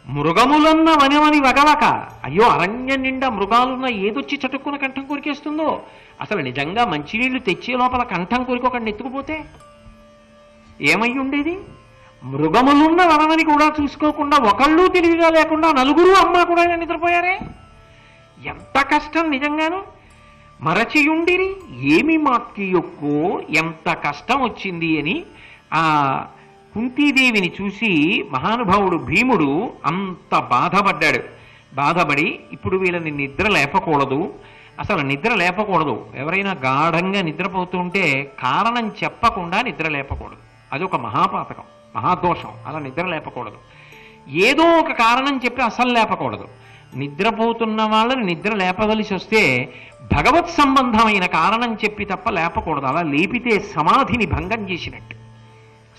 మృగములన్న వనమని వగవక, అయ్యో అరణ్యం నిండా మృగాలున్న ఏదొచ్చి చటుక్కున కంఠం కొరికేస్తుందో. అసలు నిజంగా మంచినీళ్లు తెచ్చే లోపల కంఠం కొరికి ఒకడిని ఎత్తుకుపోతే ఏమై ఉండేది? మృగములున్న వనమని కూడా చూసుకోకుండా, ఒకళ్ళు తెలివిగా లేకుండా 4 అమ్మ కూడా నిద్రపోయారే. ఎంత కష్టం నిజంగాను. మరచియుండిరి ఏమి మాట్కి యొక్కో, ఎంత కష్టం వచ్చింది అని ఆ కుంతీదేవిని చూసి మహానుభావుడు భీముడు అంత బాధపడ్డాడు. బాధపడి ఇప్పుడు వీళ్ళని నిద్ర లేపకూడదు, అసలు నిద్ర లేపకూడదు. ఎవరైనా గాఢంగా నిద్రపోతుంటే కారణం చెప్పకుండా నిద్ర లేపకూడదు. అదొక మహాపాతకం, మహాదోషం. అలా నిద్ర లేపకూడదు. ఏదో ఒక కారణం చెప్పి అసలు లేపకూడదు. నిద్రపోతున్న వాళ్ళని నిద్ర లేపవలసి వస్తే భగవత్ సంబంధమైన కారణం చెప్పి తప్ప లేపకూడదు. అలా లేపితే సమాధిని భంగం చేసినట్టు.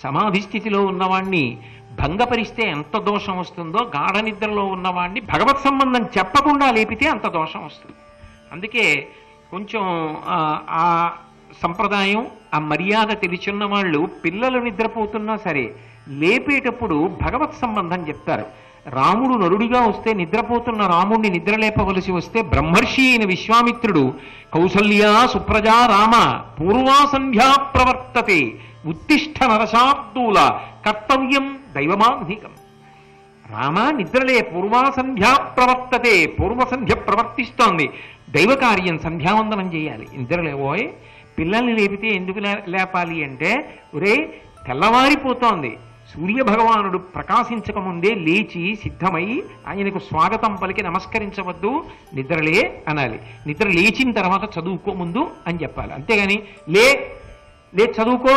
సమాధి స్థితిలో ఉన్నవాణ్ణి భంగపరిస్తే ఎంత దోషం వస్తుందో, గాఢ నిద్రలో ఉన్నవాణ్ణి భగవత్ సంబంధం చెప్పకుండా లేపితే అంత దోషం వస్తుంది. అందుకే కొంచెం ఆ సంప్రదాయం, ఆ మర్యాద తెలిసిన వాళ్ళు పిల్లలు నిద్రపోతున్నా సరే లేపేటప్పుడు భగవత్ సంబంధం చెప్తారు. రాముడు నరుడిగా వస్తే నిద్రపోతున్న రాముడిని నిద్రలేపవలసి వస్తే బ్రహ్మర్షి అయిన విశ్వామిత్రుడు కౌసల్యా సుప్రజా రామ పూర్వా సంధ్యా ప్రవర్తతే ఉత్తిష్ట నరశాబ్దూల కర్తవ్యం దైవమాన్నికం. రామా నిద్రలే, పూర్వాసంధ్యా ప్రవర్తతే, పూర్వసంధ్య ప్రవర్తిస్తోంది, దైవకార్యం సంధ్యావందనం చేయాలి. నిద్రలేవోయ్, పిల్లల్ని లేపితే ఎందుకు లేపాలి అంటే, ఒరే తెల్లవారిపోతోంది, సూర్యభగవానుడు ప్రకాశించకముందే లేచి సిద్ధమై ఆయనకు స్వాగతం పలికి నమస్కరించవద్దు, నిద్రలే అనాలి. నిద్ర లేచిన తర్వాత చదువుకో ముందు అని చెప్పాలి. అంతేగాని లే చదువుకో,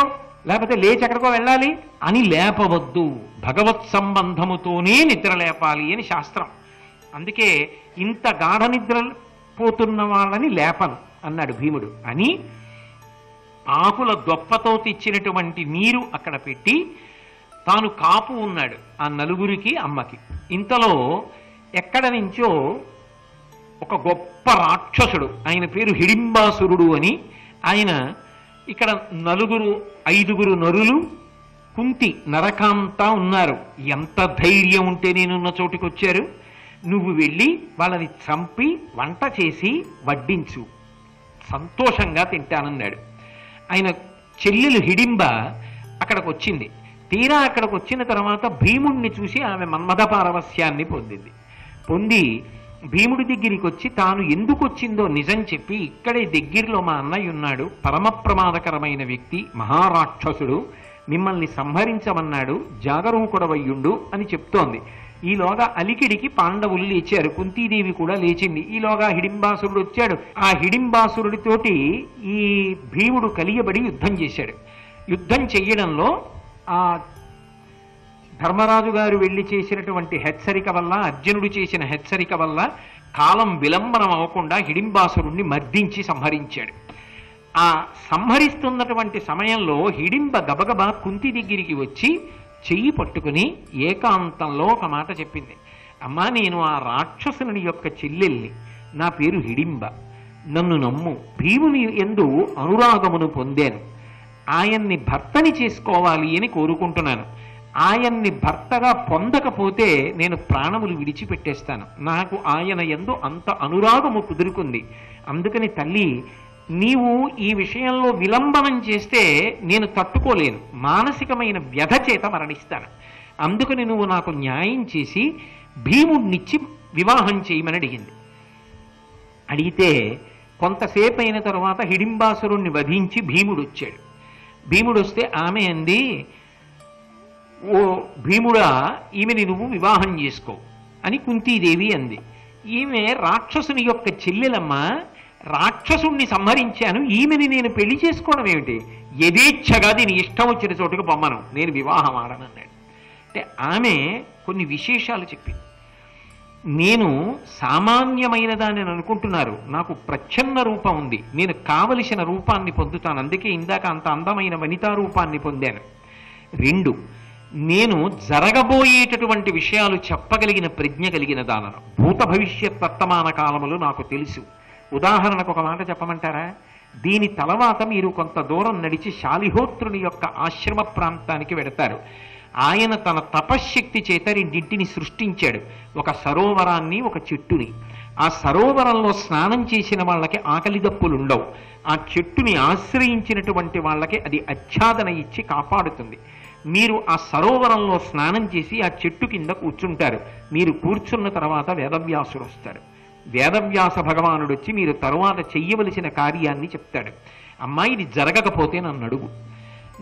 లేకపోతే లేచి ఎక్కడికో వెళ్ళాలి అని లేపవద్దు. భగవత్ సంబంధముతోనే నిద్ర లేపాలి అని శాస్త్రం. అందుకే ఇంత గాఢ నిద్ర పోతున్న వాళ్ళని లేపను అన్నాడు భీముడు అని ఆకుల దొప్పతో తెచ్చినటువంటి నీరు అక్కడ పెట్టి తాను కాపు ఉన్నాడు ఆ నలుగురికి అమ్మకి. ఇంతలో ఎక్కడ నుంచో ఒక గొప్ప రాక్షసుడు, ఆయన పేరు హిడింబాసురుడు అని, ఆయన ఇక్కడ 5 నరులు, కుంతి నరకాంతా ఉన్నారు. ఎంత ధైర్యం ఉంటే నేనున్న చోటుకి వచ్చారు, నువ్వు వెళ్ళి వాళ్ళని చంపి వంట చేసి వడ్డించు, సంతోషంగా తింటానన్నాడు. ఆయన చెల్లెలు హిడింబ అక్కడికి వచ్చింది. తీరా అక్కడికి వచ్చిన తర్వాత భీముడిని చూసి ఆమె మన్మథ పారవస్యాన్ని పొంది భీముడి దగ్గరికి వచ్చి తాను ఎందుకు వచ్చిందో నిజం చెప్పి, ఇక్కడే దగ్గరలో మా అన్నయ్య ఉన్నాడు, పరమ ప్రమాదకరమైన వ్యక్తి, మహారాక్షసుడు, మిమ్మల్ని సంహరించమన్నాడు, జాగరూకుడవయ్యుండు అని చెప్తోంది. ఈలోగా అలికిడికి పాండవులు లేచారు, కుంతీదేవి కూడా లేచింది. ఈలోగా హిడింబాసురుడు వచ్చాడు. ఆ హిడింబాసురుడితోటి ఈ భీముడు కలియబడి యుద్ధం చేశాడు. యుద్ధం చెయ్యడంలో ఆ ధర్మరాజు గారు వెళ్ళి చేసినటువంటి హెచ్చరిక వల్ల, అర్జునుడు చేసిన హెచ్చరిక వల్ల కాలం విలంబనం అవ్వకుండా హిడింబాసురుణ్ణి మర్దించి సంహరించాడు. ఆ సంహరిస్తున్నటువంటి సమయంలో హిడింబ గబగబా కుంతి దగ్గరికి వచ్చి చెయ్యి పట్టుకుని ఏకాంతంలో ఒక మాట చెప్పింది. అమ్మా, నేను ఆ రాక్షసుని యొక్క చెల్లెల్ని, నా పేరు హిడింబ, నన్ను నమ్ము, భీముని యందు అనురాగమును పొందాను, ఆయన్ని భర్తని చేసుకోవాలి అని కోరుకుంటున్నాను. ఆయన్ని భర్తగా పొందకపోతే నేను ప్రాణములు విడిచిపెట్టేస్తాను. నాకు ఆయన యందు అంత అనురాగము కుదురుకుంది. అందుకని తల్లి, నీవు ఈ విషయంలో విలంబనం చేస్తే నేను తట్టుకోలేను, మానసికమైన వ్యధ చేత మరణిస్తాను. అందుకని నువ్వు నాకు న్యాయం చేసి భీముడినిచ్చి వివాహం చేయమని అడిగింది. అడిగితే కొంతసేపు అయిన తర్వాత హిడింబాసురుణ్ణి వధించి భీముడు వచ్చాడు. భీముడు వస్తే ఆమె అంది, ఓ భీముడా, ఈమెని నువ్వు వివాహం చేసుకో అని కుంతీదేవి అంది. ఈమె రాక్షసుని యొక్క చెల్లెలమ్మ, రాక్షసుణ్ణి సంహరించాను, ఈమెని నేను పెళ్లి చేసుకోవడం ఏమిటి, యథేచ్ఛగా దీని ఇష్టం వచ్చిన చోటుకు పొమ్మను, నేను వివాహం ఆడనన్నాడు. అంటే ఆమె కొన్ని విశేషాలు చెప్పింది. నేను సామాన్యమైన దాన్ని అనుకుంటున్నారు, నాకు ప్రచ్ఛన్న రూపం ఉంది, నేను కావలసిన రూపాన్ని పొందుతాను, అందుకే ఇందాక అంత అందమైన వనితా రూపాన్ని పొందాను. 2, నేను జరగబోయేటటువంటి విషయాలు చెప్పగలిగిన ప్రజ్ఞ కలిగిన దానను, భూత భవిష్యత్ వర్తమాన కాలములు నాకు తెలుసు. ఉదాహరణకు ఒక మాట చెప్పమంటారా? దీని తర్వాత మీరు కొంత దూరం నడిచి శాలిహోత్రుని యొక్క ఆశ్రమ ప్రాంతానికి వెడతారు. ఆయన తన తపశ్శక్తి చేత 2 సృష్టించాడు, ఒక సరోవరాన్ని, ఒక చెట్టుని. ఆ సరోవరంలో స్నానం చేసిన వాళ్ళకి ఆకలి దప్పులుండవు. ఆ చెట్టుని ఆశ్రయించినటువంటి వాళ్ళకి అది ఆచ్ఛాదన ఇచ్చి కాపాడుతుంది. మీరు ఆ సరోవరంలో స్నానం చేసి ఆ చెట్టు కింద కూర్చుంటారు. మీరు కూర్చున్న తర్వాత వేదవ్యాసుడు వస్తాడు. వేదవ్యాస భగవానుడు వచ్చి మీరు తరువాత చెయ్యవలసిన కార్యాన్ని చెప్తాడు. అమ్మాయి, ఇది జరగకపోతే నన్ను అడుగు,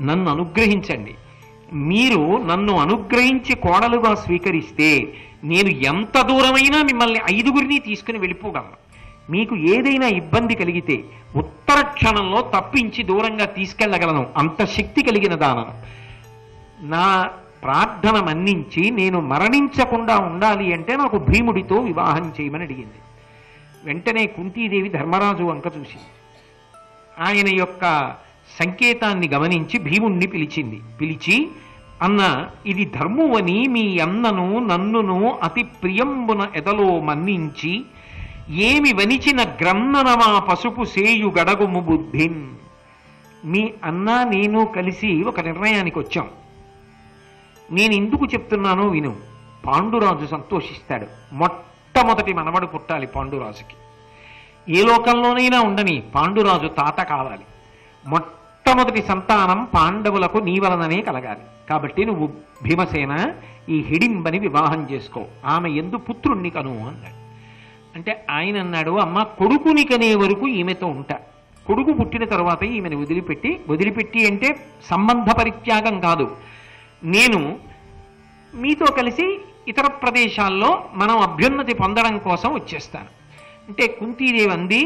నన్ను అనుగ్రహించండి. మీరు నన్ను అనుగ్రహించి కోడలుగా స్వీకరిస్తే నేను ఎంత దూరమైనా మిమ్మల్ని 5గురిని తీసుకుని వెళ్ళిపోగలను. మీకు ఏదైనా ఇబ్బంది కలిగితే ఉత్తర క్షణంలో తప్పించి దూరంగా తీసుకెళ్ళగలను, అంత శక్తి కలిగిన దానను. నా ప్రార్థన మన్నించి నేను మరణించకుండా ఉండాలి అంటే నాకు భీముడితో వివాహం చేయమని అడిగింది. వెంటనే కుంతీదేవి ధర్మరాజు వంక చూసింది. ఆయన యొక్క సంకేతాన్ని గమనించి భీముణ్ణి పిలిచి, అన్న, ఇది ధర్మువని మీ అన్నను నన్నును అతి ప్రియంబున ఎదలో మన్నించి ఏమి వనిచిన గ్రన్ననమా పసుపు సేయు గడగుము బుద్ధిన్. మీ అన్న నేను కలిసి ఒక నిర్ణయానికి వచ్చాం. నేను ఎందుకు చెప్తున్నానో విను. పాండురాజు సంతోషిస్తాడు. మొట్టమొదటి మనవడు పుట్టాలి పాండురాజుకి. ఏ లోకంలోనైనా ఉండని పాండురాజు తాత కావాలి. మొట్టమొదటి సంతానం పాండవులకు నీ వలననే కలగాలి. కాబట్టి నువ్వు భీమసేన ఈ హిడింబని వివాహం చేసుకో, ఆమె యందు పుత్రుణ్ణి కను అన్నాడు. అంటే ఆయన అన్నాడు, అమ్మ కొడుకుని కనే వరకు ఈమెతో ఉంటా, కొడుకు పుట్టిన తర్వాత ఈమెను వదిలిపెట్టి అంటే సంబంధ పరిత్యాగం కాదు, నేను మీతో కలిసి ఇతర ప్రదేశాల్లో మనం అభ్యున్నతి పొందడం కోసం వచ్చేస్తాను. అంటే కుంతీదేవి అంది,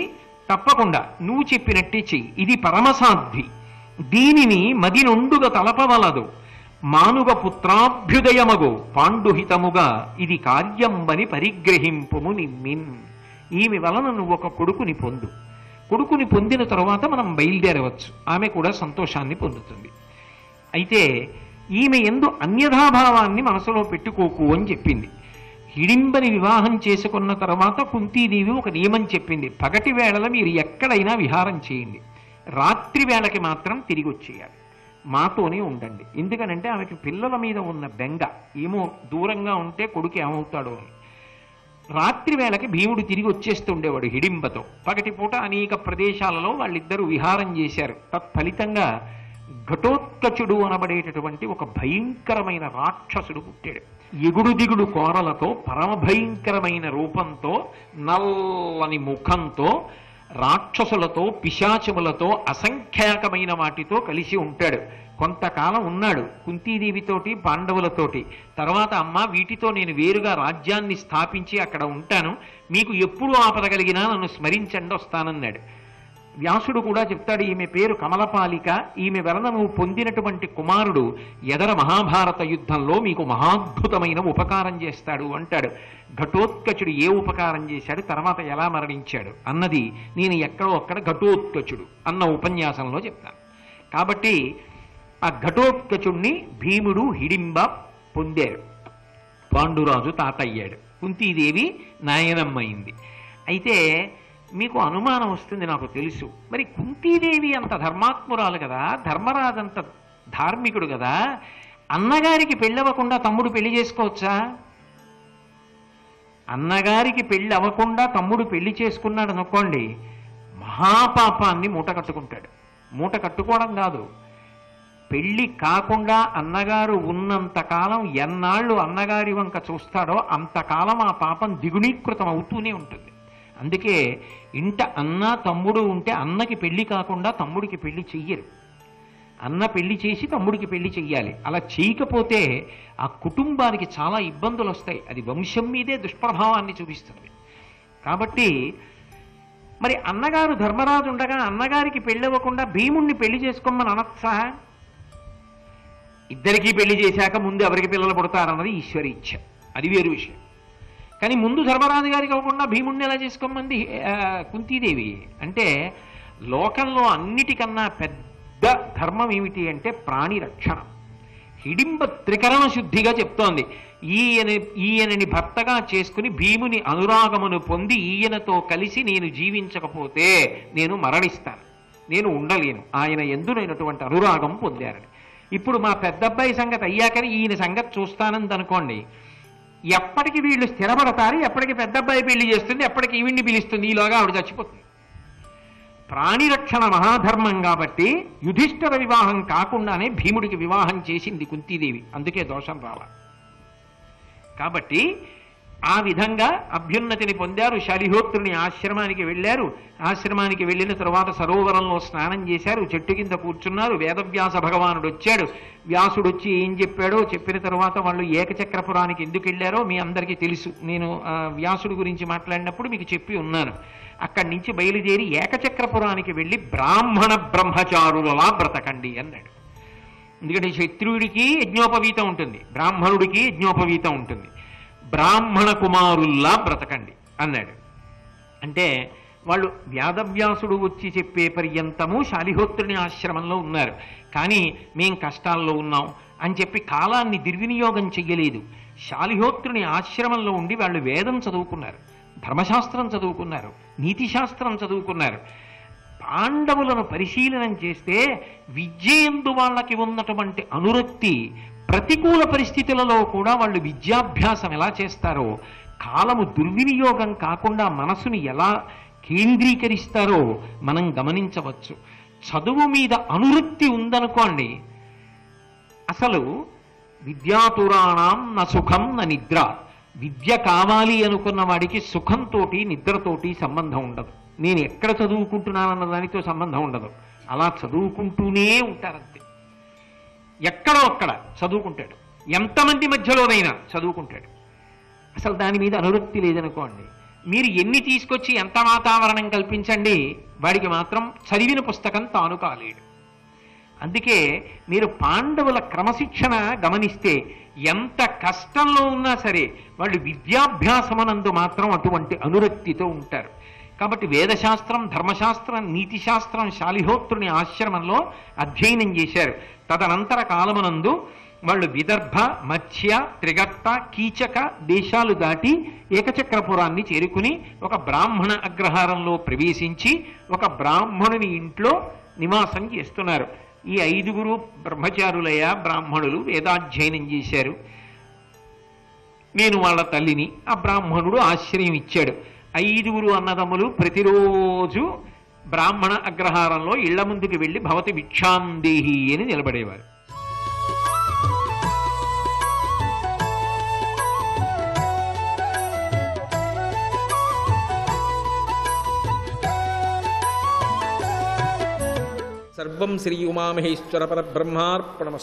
తప్పకుండా నువ్వు చెప్పినట్టే చెయ్యి, ఇది పరమసాధ్వి, దీనిని మది నుండుగా తలపవలదు, మానుగ పుత్రాభ్యుదయమగు పాండుహితముగా ఇది కార్యంబని పరిగ్రహింపుము నిమ్మిన్. ఈమె వలన నువ్వు ఒక కొడుకుని పొందు, కొడుకుని పొందిన తరువాత మనం బయలుదేరవచ్చు, ఆమె కూడా సంతోషాన్ని పొందుతుంది. అయితే ఈమె యందు అన్యథాభావాన్ని మనసులో పెట్టుకోకు అని చెప్పింది. హిడింబని వివాహం చేసుకున్న తర్వాత కుంతీదేవి ఒక నియమం చెప్పింది, పగటి వేళల మీరు ఎక్కడైనా విహారం చేయండి, రాత్రి వేళకి మాత్రం తిరిగి వచ్చేయాలి, మాతోనే ఉండండి. ఎందుకనంటే ఆమెకి పిల్లల మీద ఉన్న బెంగ, ఏమో దూరంగా ఉంటే కొడుకు ఏమవుతాడో అని. రాత్రి వేళకి భీముడు తిరిగి వచ్చేస్తుండేవాడు హిడింబతో. పగటి పూట అనేక ప్రదేశాలలో వాళ్ళిద్దరూ విహారం చేశారు. తత్ఫలితంగా ఘటోత్కచుడు అనబడేటటువంటి ఒక భయంకరమైన రాక్షసుడు పుట్టాడు. ఎగుడు దిగుడు కోరలతో, పరమ భయంకరమైన రూపంతో, నల్లని ముఖంతో, రాక్షసులతో, పిశాచములతో, అసంఖ్యాకమైన వాటితో కలిసి ఉంటాడు. కొంతకాలం ఉన్నాడు కుంతీదేవితోటి, పాండవులతోటి. తర్వాత అమ్మ వీటితో నేను వేరుగా రాజ్యాన్ని స్థాపించి అక్కడ ఉంటాను, మీకు ఎప్పుడు ఆపదగలిగినా నన్ను స్మరించండి వస్తానన్నాడు. వ్యాసుడు కూడా చెప్తాడు, ఈమె పేరు కమలపాలిక, ఈమె వలన నువ్వు పొందినటువంటి కుమారుడు ఎదర మహాభారత యుద్ధంలో మీకు మహాద్భుతమైన ఉపకారం చేస్తాడు అంటాడు. ఘటోత్కచుడు ఏ ఉపకారం చేశాడు, తర్వాత ఎలా మరణించాడు అన్నది నేను ఎక్కడో అక్కడ ఘటోత్కచుడు అన్న ఉపన్యాసంలో చెప్తాను. కాబట్టి ఆ ఘటోత్కచుణ్ణి భీముడు హిడింబ పొందారు. పాండురాజు తాతయ్యాడు, కుంతీదేవి నాయనమ్మైంది. అయితే మీకు అనుమానం వస్తుంది, నాకు తెలుసు, మరి కుంతీదేవి అంత ధర్మాత్మురాలు కదా, ధర్మరాజు అంత ధార్మికుడు కదా, అన్నగారికి పెళ్ళవకుండా తమ్ముడు పెళ్లి చేసుకోవచ్చా? అన్నగారికి పెళ్ళి అవ్వకుండా తమ్ముడు పెళ్లి చేసుకున్నాడు అనుకోండి, మహాపాపాన్ని మూట కట్టుకుంటాడు. మూట కట్టుకోవడం కాదు, పెళ్లి కాకుండా అన్నగారు ఉన్నంతకాలం ఎన్నాళ్ళు అన్నగారి వంక చూస్తాడో అంతకాలం ఆ పాపం దిగుణీకృతం అవుతూనే ఉంటుంది. అందుకే ఇంట అన్న తమ్ముడు ఉంటే అన్నకి పెళ్లి కాకుండా తమ్ముడికి పెళ్లి చెయ్యరు. అన్న పెళ్లి చేసి తమ్ముడికి పెళ్లి చెయ్యాలి. అలా చేయకపోతే ఆ కుటుంబానికి చాలా ఇబ్బందులు వస్తాయి, అది వంశం మీదే దుష్ప్రభావాన్ని చూపిస్తుంది. కాబట్టి మరి అన్నగారు ధర్మరాజు ఉండగా అన్నగారికి పెళ్ళవ్వకుండా భీముణ్ణి పెళ్లి చేసుకోమని అనొచ్చా? ఇద్దరికీ పెళ్లి చేశాక ముందు ఎవరికి పిల్లలు పుడతారన్నది ఈశ్వరి ఇచ్ఛ, అది వేరు విషయం. కానీ ముందు ధర్మరాజు గారికి అవ్వకుండా భీముణ్ణి ఎలా చేసుకోమంది కుంతీదేవి? అంటే లోకంలో అన్నిటికన్నా పెద్ద ధర్మం ఏమిటి అంటే ప్రాణి రక్షణ. హిడింబ త్రికరణ శుద్ధిగా చెప్తోంది, ఈయనని భర్తగా చేసుకుని భీముని అనురాగమును పొంది ఈయనతో కలిసి నేను జీవించకపోతే నేను మరణిస్తాను, నేను ఉండలేను, ఆయన ఎందునైనటువంటి అనురాగం పొందారని. ఇప్పుడు మా పెద్దబ్బాయి సంగతి అయ్యాకని ఈయన సంగతి చూస్తానంది అనుకోండి, ఎప్పటికి వీళ్ళు స్థిరపడతారు, ఎప్పటికి పెద్దబ్బాయి పెళ్లి చేస్తుంది, ఎప్పటికి ఈవిడ్ని పిలుస్తుంది, ఈలోగా ఆవిడ చచ్చిపోతుంది. ప్రాణిరక్షణ మహాధర్మం కాబట్టి యుధిష్ఠిర వివాహం కాకుండానే భీముడికి వివాహం చేసింది కుంతీదేవి, అందుకే దోషం రాల. కాబట్టి ఆ విధంగా అభ్యున్నతిని పొందారు. శలిహోత్రుని ఆశ్రమానికి వెళ్ళారు. ఆశ్రమానికి వెళ్ళిన తరువాత సరోవరంలో స్నానం చేశారు, చెట్టు కింద కూర్చున్నారు. వేదవ్యాస భగవానుడు వచ్చాడు. వ్యాసుడు వచ్చి ఏం చెప్పాడో చెప్పిన తర్వాత వాళ్ళు ఏకచక్రపురానికి ఎందుకు వెళ్ళారో మీ అందరికీ తెలుసు. నేను వ్యాసుడి గురించి మాట్లాడినప్పుడు మీకు చెప్పి ఉన్నాను. అక్కడి నుంచి బయలుదేరి ఏకచక్రపురానికి వెళ్ళి బ్రాహ్మణ బ్రహ్మచారులలా బ్రతకండి అన్నాడు. ఎందుకంటే క్షత్రియుడికి యజ్ఞోపవీతం ఉంటుంది, బ్రాహ్మణుడికి యజ్ఞోపవీతం ఉంటుంది. బ్రాహ్మణ కుమారుల్లా బ్రతకండి అన్నాడు. అంటే వాళ్ళు వేదవ్యాసుడు వచ్చి చెప్పే పర్యంతము శాలిహోత్రుని ఆశ్రమంలో ఉన్నారు. కానీ మేం కష్టాల్లో ఉన్నాం అని చెప్పి కాలాన్ని దుర్వినియోగం చెయ్యలేదు. శాలిహోత్రుని ఆశ్రమంలో ఉండి వాళ్ళు వేదం చదువుకున్నారు, ధర్మశాస్త్రం చదువుకున్నారు, నీతిశాస్త్రం చదువుకున్నారు. పాండవులను పరిశీలనం చేస్తే విద్యయందు వాళ్ళకి ఉన్నటువంటి అనురక్తి, ప్రతికూల పరిస్థితులలో కూడా వాళ్ళు విద్యాభ్యాసం ఎలా చేస్తారో, కాలము దుర్వినియోగం కాకుండా మనసుని ఎలా కేంద్రీకరిస్తారో మనం గమనించవచ్చు. చదువు మీద అనురక్తి ఉందనుకోండి, అసలు విద్యాతురాణం న సుఖం న నిద్ర. విద్య కావాలి అనుకున్న వాడికి సుఖంతో నిద్రతోటి సంబంధం ఉండదు. నేను ఎక్కడ చదువుకుంటున్నానన్న దానితో సంబంధం ఉండదు. అలా చదువుకుంటూనే ఉంటారంతే. ఎక్కడో అక్కడ చదువుకుంటాడు, ఎంతమంది మధ్యలోనైనా చదువుకుంటాడు. అసలు దాని మీద అనురక్తి లేదనుకోండి, మీరు ఎన్ని తీసుకొచ్చి ఎంత వాతావరణం కల్పించండి, వాడికి మాత్రం చదివిన పుస్తకం తాను కాలేడు. అందుకే మీరు పాండవుల క్రమశిక్షణ గమనిస్తే ఎంత కష్టంలో ఉన్నా సరే వాళ్ళు విద్యాభ్యాసమనందు మాత్రం అటువంటి అనురక్తితో ఉంటారు. కాబట్టి వేదశాస్త్రం, ధర్మశాస్త్రం, నీతిశాస్త్రం శాలిహోత్రుని ఆశ్రమంలో అధ్యయనం చేశారు. తదనంతర కాలమునందు వాళ్ళు విదర్భ, మత్స్య, త్రిగర్త, కీచక దేశాలు దాటి ఏకచక్రపురాన్ని చేరుకుని ఒక బ్రాహ్మణ అగ్రహారంలో ప్రవేశించి ఒక బ్రాహ్మణుని ఇంట్లో నివాసం చేస్తున్నారు. ఈ 5 బ్రహ్మచారులయ బ్రాహ్మణులు వేదాధ్యయనం చేశారు. నేను వాళ్ళ తల్లిని. ఆ బ్రాహ్మణుడు ఆశ్రయం ఇచ్చాడు. 5 అన్నదమ్ములు ప్రతిరోజు బ్రాహ్మణ అగ్రహారంలో ఇళ్ల ముందుకు వెళ్ళి భవతి భిక్షాందేహి అని నిలబడేవారు. సర్వం శ్రీ ఉమామహేశ్వర పరబ్రహ్మార్పణమస్తు.